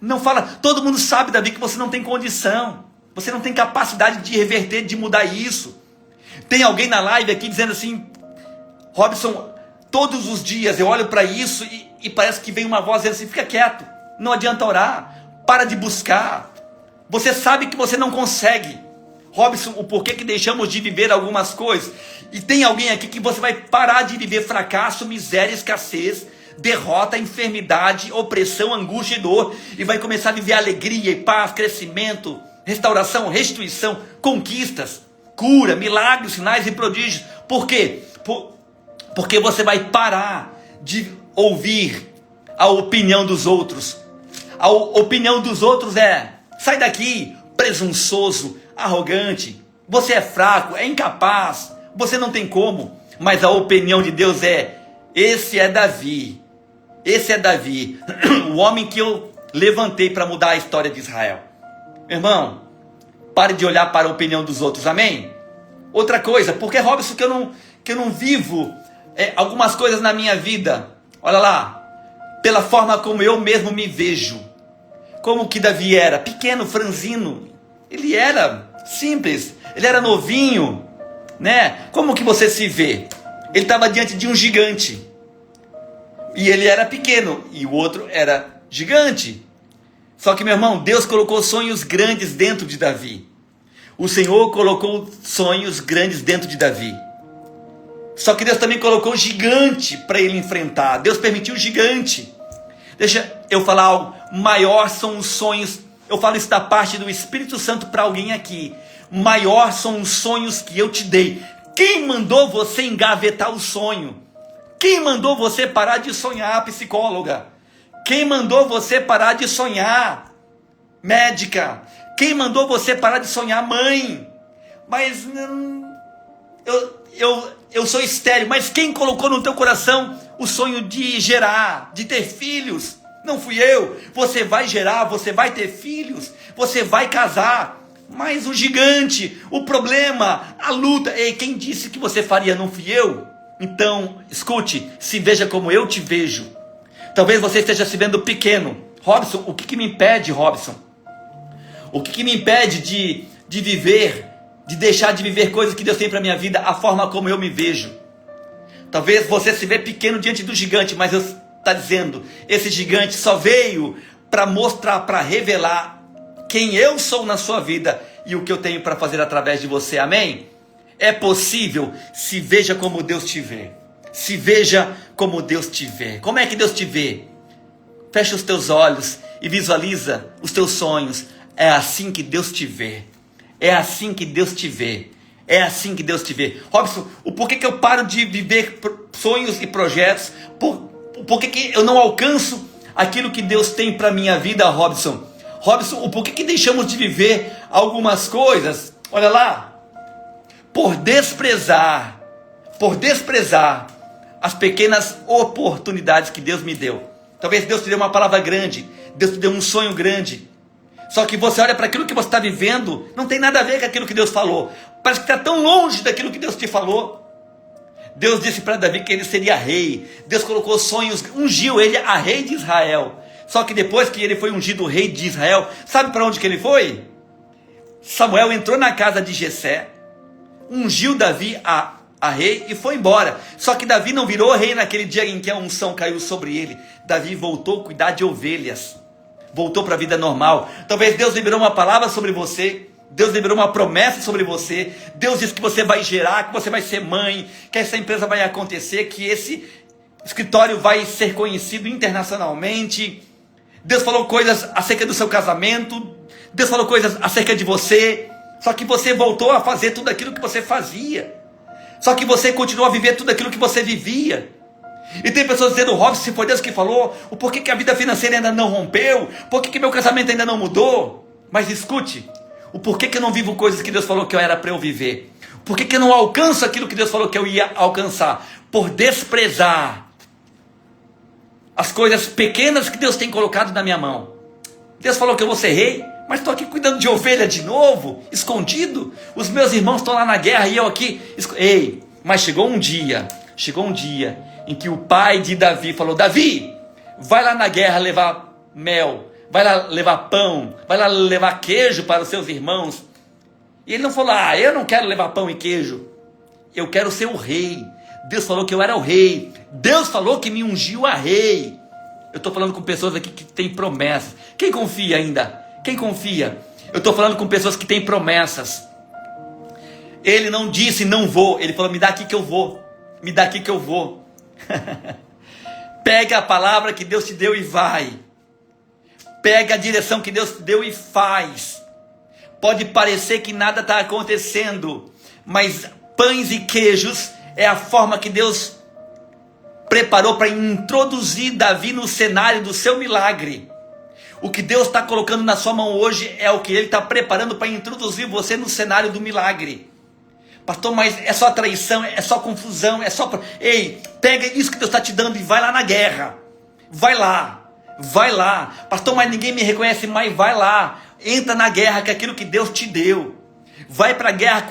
não fala. Todo mundo sabe, Davi, que você não tem condição. Você não tem capacidade de reverter, de mudar isso. Tem alguém na live aqui dizendo assim: Robson, todos os dias eu olho para isso e parece que vem uma voz dizendo assim: fica quieto, não adianta orar, para de buscar. Você sabe que você não consegue. Robson, o porquê que deixamos de viver algumas coisas? E tem alguém aqui que você vai parar de viver fracasso, miséria, escassez, derrota, enfermidade, opressão, angústia e dor, e vai começar a viver alegria e paz, crescimento, restauração, restituição, conquistas, cura, milagres, sinais e prodígios. Por quê? Porque você vai parar de ouvir a opinião dos outros. A opinião dos outros é: sai daqui, presunçoso, arrogante, você é fraco, é incapaz, você não tem como. Mas a opinião de Deus é: esse é Davi, o homem que eu levantei para mudar a história de Israel. Meu irmão, pare de olhar para a opinião dos outros, amém? Outra coisa, porque Robson, que eu não vivo algumas coisas na minha vida, olha lá, pela forma como eu mesmo me vejo. Como que Davi era? Pequeno, franzino. Ele era simples, ele era novinho, né? Como que você se vê? Ele estava diante de um gigante. E ele era pequeno, e o outro era gigante. Só que, meu irmão, Deus colocou sonhos grandes dentro de Davi. O Senhor colocou sonhos grandes dentro de Davi. Só que Deus também colocou gigante para ele enfrentar. Deus permitiu gigante. Deixa eu falar algo. Maior são os sonhos. Eu falo isso da parte do Espírito Santo para alguém aqui. Maior são os sonhos que eu te dei. Quem mandou você engavetar o sonho? Quem mandou você parar de sonhar, psicóloga? Quem mandou você parar de sonhar, médica? Quem mandou você parar de sonhar, mãe? Mas eu sou estéril. Mas quem colocou no teu coração o sonho de gerar, de ter filhos? Não fui eu. Você vai gerar, você vai ter filhos, você vai casar. Mas o gigante, o problema, a luta, ei, quem disse que você faria? Não fui eu? Então, escute, se veja como eu te vejo. Talvez você esteja se vendo pequeno. Robson, o que me impede, Robson? O que me impede de viver, de deixar de viver coisas que Deus tem para a minha vida, a forma como eu me vejo? Talvez você se vê pequeno diante do gigante, mas Deus está dizendo, esse gigante só veio para mostrar, para revelar quem eu sou na sua vida e o que eu tenho para fazer através de você, amém? É possível, se veja como Deus te vê. Se veja como Deus te vê. Como é que Deus te vê? Fecha os teus olhos e visualiza os teus sonhos. É assim que Deus te vê. É assim que Deus te vê. É assim que Deus te vê. Robson, o porquê que eu paro de viver sonhos e projetos? Por que eu não alcanço aquilo que Deus tem para a minha vida, Robson? Robson, o porquê que deixamos de viver algumas coisas? Olha lá. Por desprezar as pequenas oportunidades que Deus me deu. Talvez Deus te deu uma palavra grande, Deus te deu um sonho grande. Só que você olha para aquilo que você está vivendo, não tem nada a ver com aquilo que Deus falou. Parece que está tão longe daquilo que Deus te falou. Deus disse para Davi que ele seria rei. Deus colocou sonhos, ungiu ele a rei de Israel. Só que depois que ele foi ungido rei de Israel, sabe para onde que ele foi? Samuel entrou na casa de Jessé, ungiu Davi a rei e foi embora. Só que Davi não virou rei naquele dia em que a unção caiu sobre ele. Davi voltou a cuidar de ovelhas, voltou para a vida normal. Talvez Deus liberou uma palavra sobre você, Deus liberou uma promessa sobre você, Deus disse que você vai gerar, que você vai ser mãe, que essa empresa vai acontecer, que esse escritório vai ser conhecido internacionalmente. Deus falou coisas acerca do seu casamento, Deus falou coisas acerca de você, só que você voltou a fazer tudo aquilo que você fazia, só que você continuou a viver tudo aquilo que você vivia. E tem pessoas dizendo: Robson, se foi Deus que falou, o porquê que a vida financeira ainda não rompeu, porquê que meu casamento ainda não mudou? Mas escute, o porquê que eu não vivo coisas que Deus falou que eu era para eu viver, porquê que eu não alcanço aquilo que Deus falou que eu ia alcançar? Por desprezar as coisas pequenas que Deus tem colocado na minha mão. Deus falou que eu vou ser rei, mas estou aqui cuidando de ovelha de novo, escondido. Os meus irmãos estão lá na guerra e eu aqui. Ei, mas chegou um dia em que o pai de Davi falou: Davi, vai lá na guerra levar mel, vai lá levar pão, vai lá levar queijo para os seus irmãos. E ele não falou: eu não quero levar pão e queijo, eu quero ser o rei. Deus falou que eu era o rei, Deus falou que me ungiu a rei. Eu estou falando com pessoas aqui que têm promessas. Quem confia ainda? Quem confia? Eu estou falando com pessoas que têm promessas. Ele não disse não vou, ele falou: me dá aqui que eu vou, me dá aqui que eu vou. Pega a palavra que Deus te deu e vai. Pega a direção que Deus te deu e faz. Pode parecer que nada está acontecendo, mas pães e queijos é a forma que Deus preparou para introduzir Davi no cenário do seu milagre. O que Deus está colocando na sua mão hoje é o que Ele está preparando para introduzir você no cenário do milagre. Pastor, mas é só traição, é só confusão, é só... Ei, pega isso que Deus está te dando e vai lá na guerra. Vai lá, vai lá. Pastor, mas ninguém me reconhece mais, vai lá. Entra na guerra com aquilo que Deus te deu. Vai para a guerra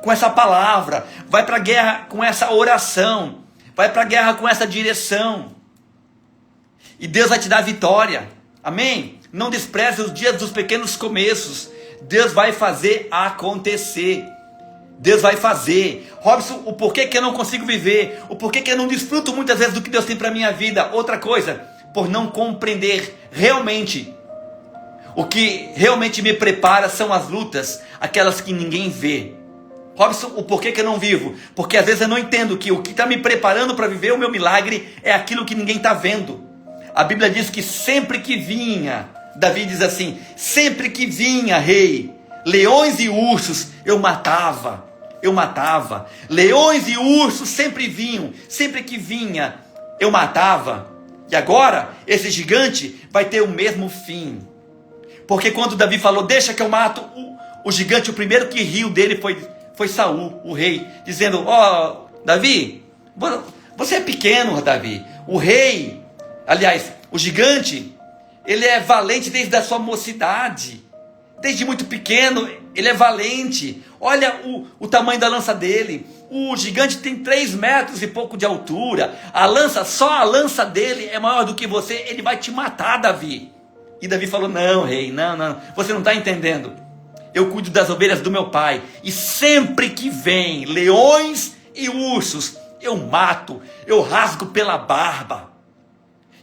com essa palavra. Vai para a guerra com essa oração. Vai para a guerra com essa direção. E Deus vai te dar vitória. Amém? Não despreze os dias dos pequenos começos. Deus vai fazer acontecer. Deus vai fazer. Robson, o porquê que eu não consigo viver? O porquê que eu não desfruto muitas vezes do que Deus tem para a minha vida? Outra coisa, por não compreender realmente. O que realmente me prepara são as lutas, aquelas que ninguém vê. Robson, o porquê que eu não vivo? Porque às vezes eu não entendo que o que está me preparando para viver o meu milagre é aquilo que ninguém está vendo. A Bíblia diz que sempre que vinha, Davi diz assim: sempre que vinha, rei, leões e ursos eu matava. Leões e ursos sempre vinham, sempre que vinha eu matava. E agora esse gigante vai ter o mesmo fim. Porque quando Davi falou: deixa que eu mato o gigante, o primeiro que riu dele foi Saul, o rei, dizendo: Davi, você é pequeno, Davi. O rei, aliás, o gigante, ele é valente desde a sua mocidade. Desde muito pequeno, ele é valente. Olha o tamanho da lança dele. O gigante tem 3 metros e pouco de altura. Só a lança dele é maior do que você. Ele vai te matar, Davi. E Davi falou: não, rei, não. Você não está entendendo. Eu cuido das ovelhas do meu pai. E sempre que vem leões e ursos, eu mato, eu rasgo pela barba.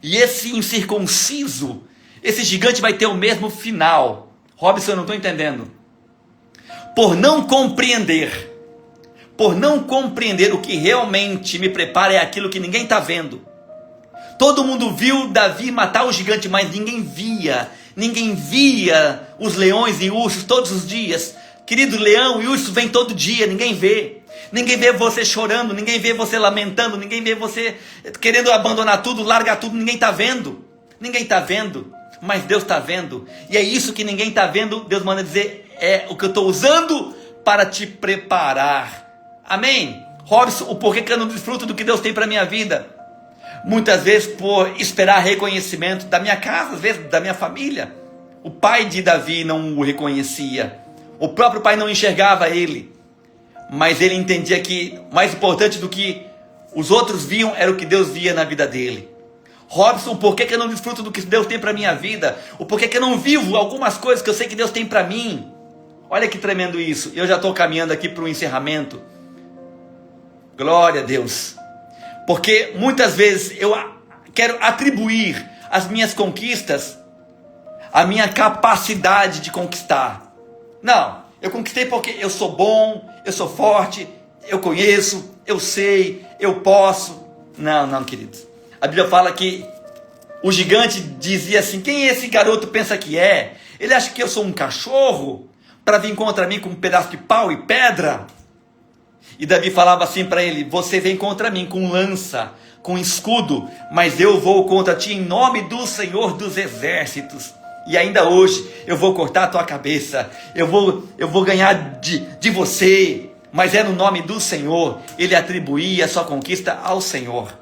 E esse incircunciso, esse gigante vai ter o mesmo final. Robson, eu não estou entendendo. Por não compreender o que realmente me prepara é aquilo que ninguém está vendo. Todo mundo viu Davi matar o gigante, mas ninguém via os leões e ursos todos os dias. Querido, leão e urso vem todo dia, ninguém vê. Ninguém vê você chorando, ninguém vê você lamentando, ninguém vê você querendo abandonar tudo, largar tudo, ninguém está vendo. Ninguém está vendo, mas Deus está vendo. E é isso que ninguém está vendo, Deus manda dizer, é o que eu estou usando para te preparar. Amém? Robson, o porquê que eu não desfruto do que Deus tem para a minha vida? Muitas vezes por esperar reconhecimento da minha casa, às vezes da minha família. O pai de Davi não o reconhecia. O próprio pai não enxergava ele. Mas ele entendia que mais importante do que os outros viam era o que Deus via na vida dele. Robson, por que eu não desfruto do que Deus tem para a minha vida? O porquê que eu não vivo algumas coisas que eu sei que Deus tem para mim? Olha que tremendo isso. Eu já estou caminhando aqui para o encerramento. Glória a Deus. Porque muitas vezes eu quero atribuir as minhas conquistas à minha capacidade de conquistar. Não, eu conquistei porque eu sou bom, eu sou forte, eu conheço, eu sei, eu posso. Não, queridos. A Bíblia fala que o gigante dizia assim: quem esse garoto pensa que é? Ele acha que eu sou um cachorro para vir contra mim com um pedaço de pau e pedra? E Davi falava assim para ele: você vem contra mim com lança, com escudo, mas eu vou contra ti em nome do Senhor dos Exércitos. E ainda hoje eu vou cortar a tua cabeça, eu vou ganhar de você, mas é no nome do Senhor. Ele atribuía a sua conquista ao Senhor.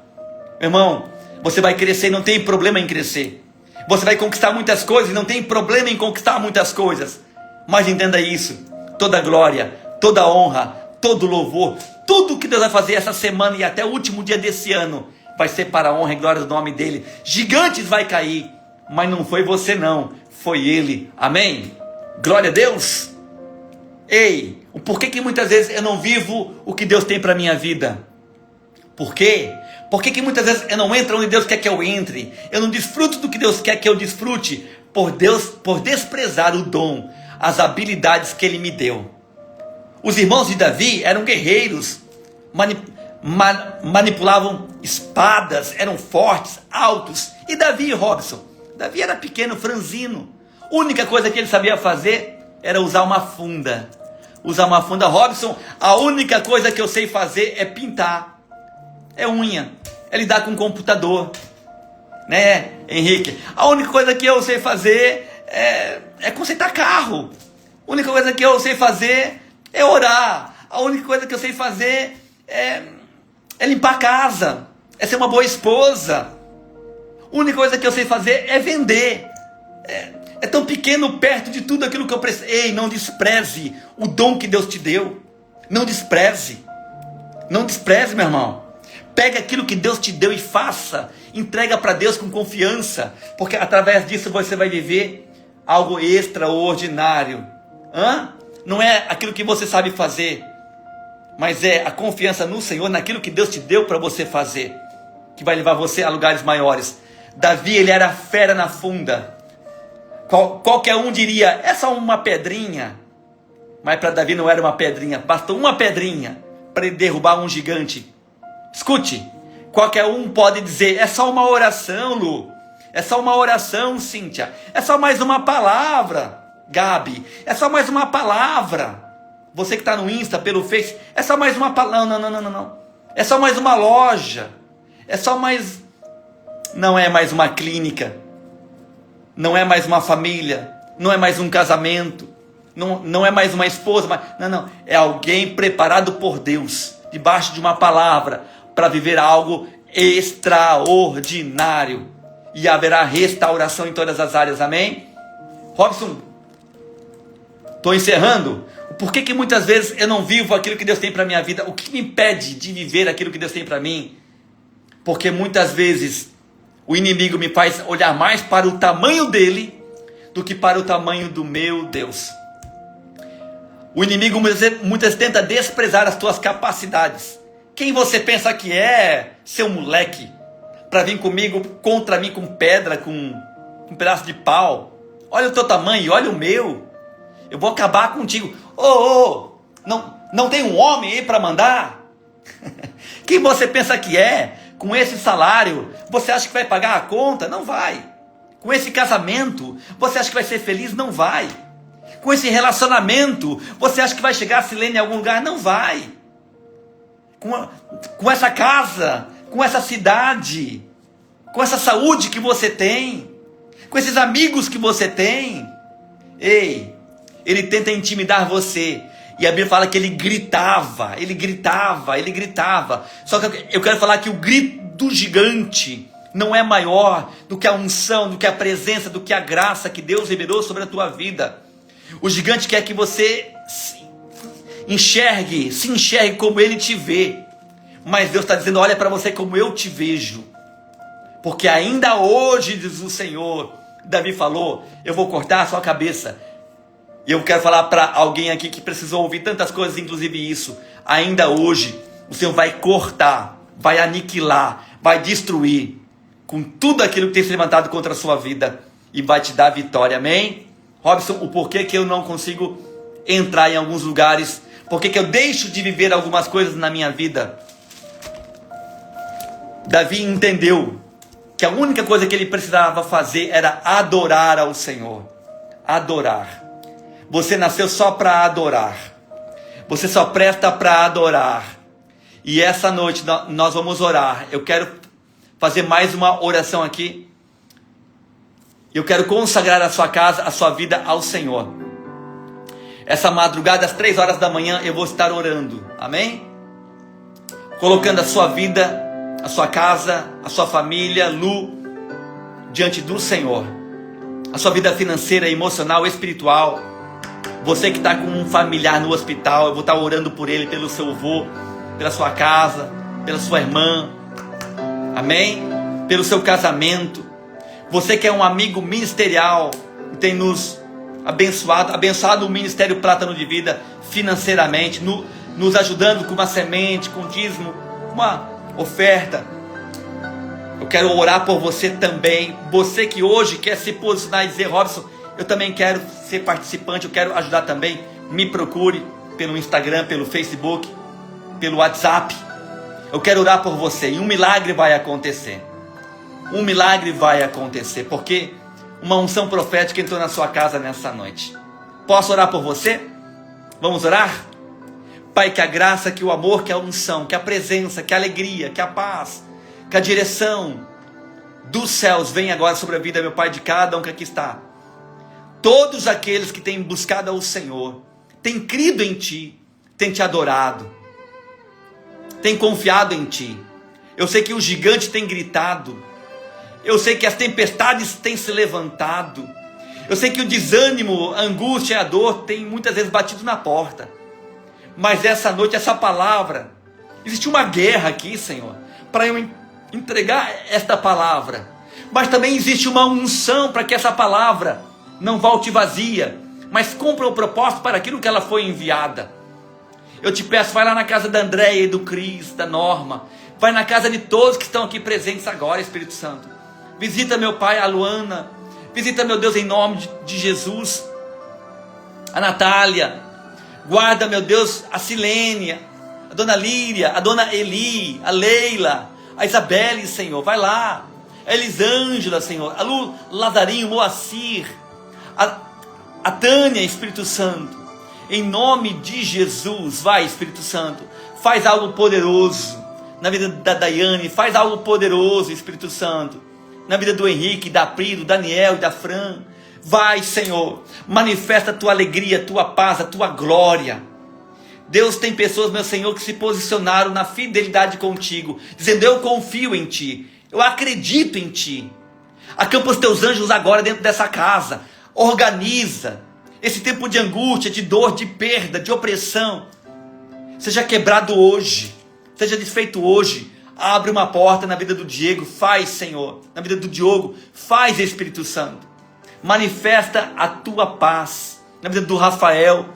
Meu irmão, você vai crescer, não tem problema em crescer. Você vai conquistar muitas coisas, não tem problema em conquistar muitas coisas. Mas entenda isso: toda glória, toda honra, todo louvor, tudo que Deus vai fazer essa semana e até o último dia desse ano, vai ser para a honra e glória do nome dele. Gigantes vai cair, mas não foi você não, foi ele. Amém? Glória a Deus. Ei, por que muitas vezes eu não vivo o que Deus tem para a minha vida? Por quê? Por que muitas vezes eu não entro onde Deus quer que eu entre? Eu não desfruto do que Deus quer que eu desfrute, por desprezar o dom, as habilidades que ele me deu. Os irmãos de Davi eram guerreiros, manipulavam espadas, eram fortes, altos. E Davi, Robson? Davi era pequeno, franzino. A única coisa que ele sabia fazer era usar uma funda. Robson, a única coisa que eu sei fazer é pintar. É unha, é lidar com computador, né, Henrique? A única coisa que eu sei fazer é consertar carro. A única coisa que eu sei fazer é orar. A única coisa que eu sei fazer é limpar a casa, é ser uma boa esposa. A única coisa que eu sei fazer é vender. É tão pequeno perto de tudo aquilo que eu preciso. Ei, não despreze o dom que Deus te deu. Não despreze, meu irmão. Pega aquilo que Deus te deu e faça. Entrega para Deus com confiança, porque através disso você vai viver algo extraordinário. Não é aquilo que você sabe fazer, mas é a confiança no Senhor, naquilo que Deus te deu para você fazer, que vai levar você a lugares maiores. Davi, ele era fera na funda. Qualquer um diria: é só uma pedrinha. Mas para Davi não era uma pedrinha, bastou uma pedrinha para ele derrubar um gigante. Escute, qualquer um pode dizer: é só uma oração, Lu. É só uma oração, Cíntia. É só mais uma palavra, Gabi. É só mais uma palavra. Você que está no Insta, pelo Face, é só mais uma palavra. Não. É só mais uma loja. Não é mais uma clínica. Não é mais uma família. Não é mais um casamento. Não é mais uma esposa. Não. É alguém preparado por Deus, debaixo de uma palavra, para viver algo extraordinário. E haverá restauração em todas as áreas. Amém? Robson, estou encerrando. Por que muitas vezes eu não vivo aquilo que Deus tem para a minha vida? O que me impede de viver aquilo que Deus tem para mim? Porque muitas vezes o inimigo me faz olhar mais para o tamanho dele do que para o tamanho do meu Deus. O inimigo muitas vezes tenta desprezar as tuas capacidades. Quem você pensa que é, seu moleque, para vir comigo, contra mim com pedra, com um pedaço de pau? Olha o teu tamanho, olha o meu. Eu vou acabar contigo. Não tem um homem aí para mandar? Quem você pensa que é? Com esse salário, você acha que vai pagar a conta? Não vai. Com esse casamento, você acha que vai ser feliz? Não vai. Com esse relacionamento, você acha que vai chegar a Silene em algum lugar? Não vai. Com essa casa, com essa cidade, com essa saúde que você tem, com esses amigos que você tem. Ei, ele tenta intimidar você. E a Bíblia fala que ele gritava. Só que eu quero falar que o grito do gigante não é maior do que a unção, do que a presença, do que a graça que Deus liberou sobre a tua vida. O gigante quer que você se enxergue como ele te vê. Mas Deus está dizendo: olha para você como eu te vejo. Porque ainda hoje, diz o Senhor, Davi falou: eu vou cortar a sua cabeça. E eu quero falar para alguém aqui que precisou ouvir tantas coisas, inclusive isso. Ainda hoje, o Senhor vai cortar, vai aniquilar, vai destruir com tudo aquilo que tem se levantado contra a sua vida e vai te dar vitória, amém? Robson, o porquê que eu não consigo entrar em alguns lugares, porquê que eu deixo de viver algumas coisas na minha vida? Davi entendeu que a única coisa que ele precisava fazer era adorar ao Senhor. Adorar. Você nasceu só para adorar. Você só presta para adorar. E essa noite nós vamos orar. Eu quero fazer mais uma oração aqui. Eu quero consagrar a sua casa, a sua vida ao Senhor. Essa madrugada, às 3 horas da manhã, eu vou estar orando. Amém? Colocando a sua vida, a sua casa, a sua família, Lu, diante do Senhor. A sua vida financeira, emocional, espiritual. Você que está com um familiar no hospital, eu vou estar orando por ele, pelo seu avô, pela sua casa, pela sua irmã. Amém? Pelo seu casamento. Você que é um amigo ministerial, que tem nos abençoado o Ministério Plátano de Vida financeiramente, nos ajudando com uma semente, com dízimo, uma oferta. Eu quero orar por você também. Você que hoje quer se posicionar e dizer: Robson, eu também quero ser participante, eu quero ajudar também. Me procure pelo Instagram, pelo Facebook, pelo WhatsApp. Eu quero orar por você e um milagre vai acontecer. Um milagre vai acontecer, porque uma unção profética entrou na sua casa nessa noite. Posso orar por você? Vamos orar? Pai, que a graça, que o amor, que a unção, que a presença, que a alegria, que a paz, que a direção dos céus venha agora sobre a vida, meu Pai, de cada um que aqui está. Todos aqueles que têm buscado ao Senhor, têm crido em Ti, têm Te adorado, têm confiado em Ti. Eu sei que o gigante tem gritado. Eu sei que as tempestades têm se levantado. Eu sei que o desânimo, a angústia e a dor têm muitas vezes batido na porta. Mas essa noite, essa palavra, existe uma guerra aqui, Senhor, para eu entregar esta palavra. Mas também existe uma unção para que essa palavra não volte vazia, mas cumpra o propósito para aquilo que ela foi enviada. Eu te peço, vai lá na casa da Andréia e do Cris, da Norma. Vai na casa de todos que estão aqui presentes agora, Espírito Santo. Visita, meu Pai, a Luana. Visita, meu Deus, em nome de Jesus, a Natália. Guarda, meu Deus, a Silênia, a Dona Líria, a Dona Eli, a Leila, a Isabelle, Senhor. Vai lá. A Elisângela, Senhor. A Lu, Lazarinho, Moacir. A Tânia, Espírito Santo. Em nome de Jesus, vai, Espírito Santo. Faz algo poderoso na vida da Daiane. Faz algo poderoso, Espírito Santo, na vida do Henrique, da Pri, do Daniel e da Fran. Vai, Senhor, manifesta a tua alegria, a tua paz, a tua glória. Deus, tem pessoas, meu Senhor, que se posicionaram na fidelidade contigo, dizendo: eu confio em Ti, eu acredito em Ti. Acampa os teus anjos agora dentro dessa casa. Organiza esse tempo de angústia, de dor, de perda, de opressão. Seja quebrado hoje, seja desfeito hoje. Abre uma porta na vida do Diego. Faz, Senhor, na vida do Diogo. Faz, Espírito Santo. Manifesta a tua paz na vida do Rafael.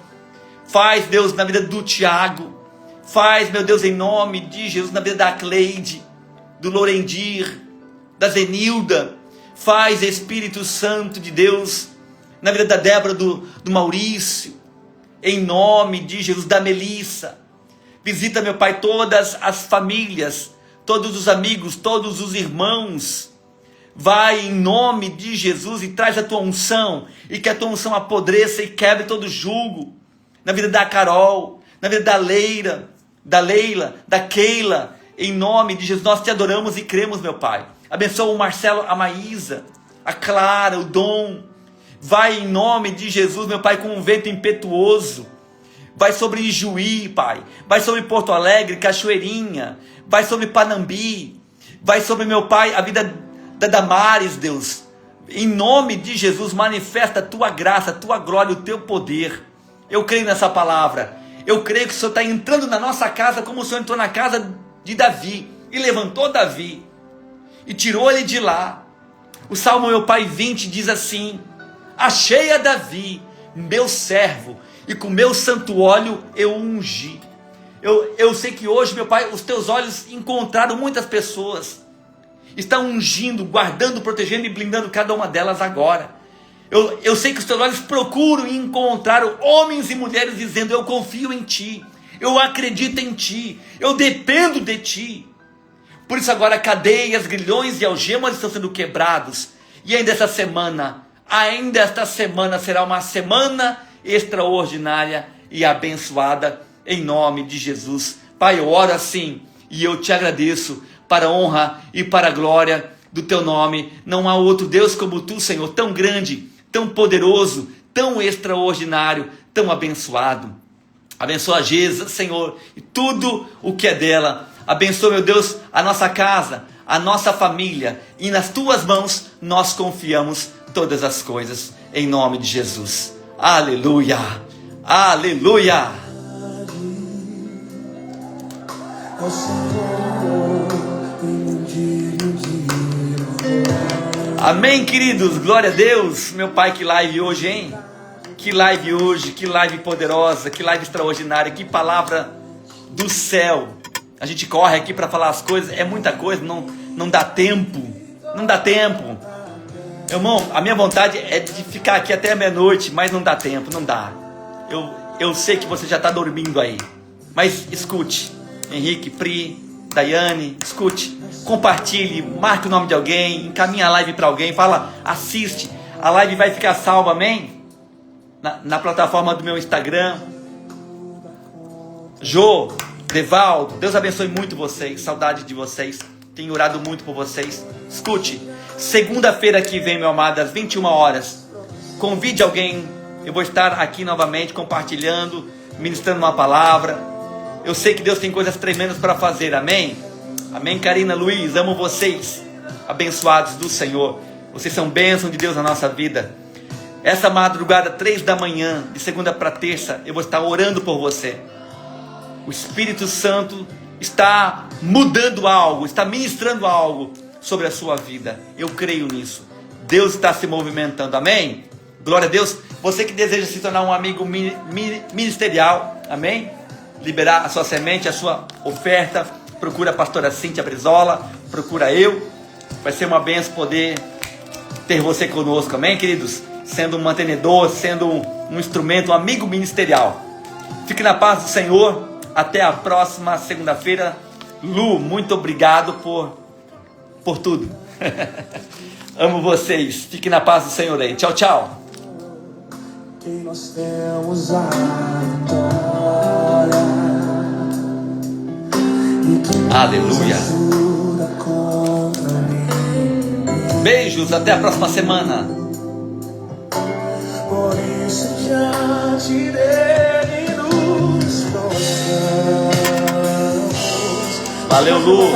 Faz, Deus, na vida do Tiago. Faz, meu Deus, em nome de Jesus, na vida da Cleide, do Lorendir, da Zenilda. Faz, Espírito Santo de Deus, na vida da Débora, do Maurício, em nome de Jesus, da Melissa. Visita, meu Pai, todas as famílias, todos os amigos, todos os irmãos. Vai em nome de Jesus e traz a tua unção, e que a tua unção apodreça e quebre todo jugo na vida da Carol, na vida da Leila, da Keila. Em nome de Jesus, nós te adoramos e cremos, meu Pai. Abençoa o Marcelo, a Maísa, a Clara, o Dom. Vai em nome de Jesus, meu Pai, com um vento impetuoso. Vai sobre Ijuí, Pai. Vai sobre Porto Alegre, Cachoeirinha. Vai sobre Panambi. Vai sobre, meu Pai, a vida da Damares, Deus. Em nome de Jesus, manifesta a tua graça, a tua glória, o teu poder. Eu creio nessa palavra. Eu creio que o Senhor está entrando na nossa casa como o Senhor entrou na casa de Davi. E levantou Davi. E tirou ele de lá. O Salmo, meu Pai, 20 diz assim: achei a Davi, meu servo, e com meu santo óleo eu ungi. Eu sei que hoje, meu Pai, os teus olhos encontraram muitas pessoas, estão ungindo, guardando, protegendo e blindando cada uma delas agora. Eu sei que os teus olhos procuram e encontraram homens e mulheres dizendo: eu confio em Ti, eu acredito em Ti, eu dependo de Ti. Por isso agora cadeias, grilhões e algemas estão sendo quebrados. E ainda esta semana será uma semana extraordinária e abençoada em nome de Jesus. Pai, eu oro assim e eu te agradeço para a honra e para a glória do teu nome. Não há outro Deus como tu, Senhor, tão grande, tão poderoso, tão extraordinário, tão abençoado. Abençoa a Geisa, Senhor, e tudo o que é dela. Abençoa, meu Deus, a nossa casa, a nossa família, e nas tuas mãos nós confiamos todas as coisas, em nome de Jesus. Aleluia, aleluia. Amém, queridos, glória a Deus. Meu Pai, que live hoje, hein? Que live hoje, que live poderosa, que live extraordinária, que palavra do céu. A gente corre aqui para falar as coisas, é muita coisa, não dá tempo, não dá tempo. Irmão, a minha vontade é de ficar aqui até a meia-noite, mas não dá tempo, não dá. Eu sei que você já está dormindo aí, mas escute, Henrique, Pri, Daiane, escute, compartilhe, marque o nome de alguém, encaminhe a live para alguém, fala, assiste, a live vai ficar salva, amém? Na plataforma do meu Instagram. Jô, Devaldo, Deus abençoe muito vocês, saudade de vocês, tenho orado muito por vocês. Escute, segunda-feira que vem, meu amado, às 21 horas, convide alguém, eu vou estar aqui novamente compartilhando, ministrando uma palavra. Eu sei que Deus tem coisas tremendas para fazer, amém? Amém, Karina, Luiz, amo vocês, abençoados do Senhor, vocês são bênção de Deus na nossa vida. Essa madrugada, 3 da manhã, de segunda para terça, eu vou estar orando por você. O Espírito Santo está mudando algo, está ministrando algo sobre a sua vida. Eu creio nisso. Deus está se movimentando, amém? Glória a Deus. Você que deseja se tornar um amigo ministerial, amém? Liberar a sua semente, a sua oferta, procura a pastora Cíntia Brizola, procura eu. Vai ser uma bênção poder ter você conosco, amém, queridos? Sendo um mantenedor, sendo um instrumento, um amigo ministerial. Fique na paz do Senhor. Até a próxima segunda-feira. Lu, muito obrigado por tudo. Amo vocês. Fique na paz do Senhor aí. Tchau, tchau. Que nós temos a vitória. Aleluia. Beijos, até a próxima semana. Por isso diante dele nos prostramos. Valeu, Lu.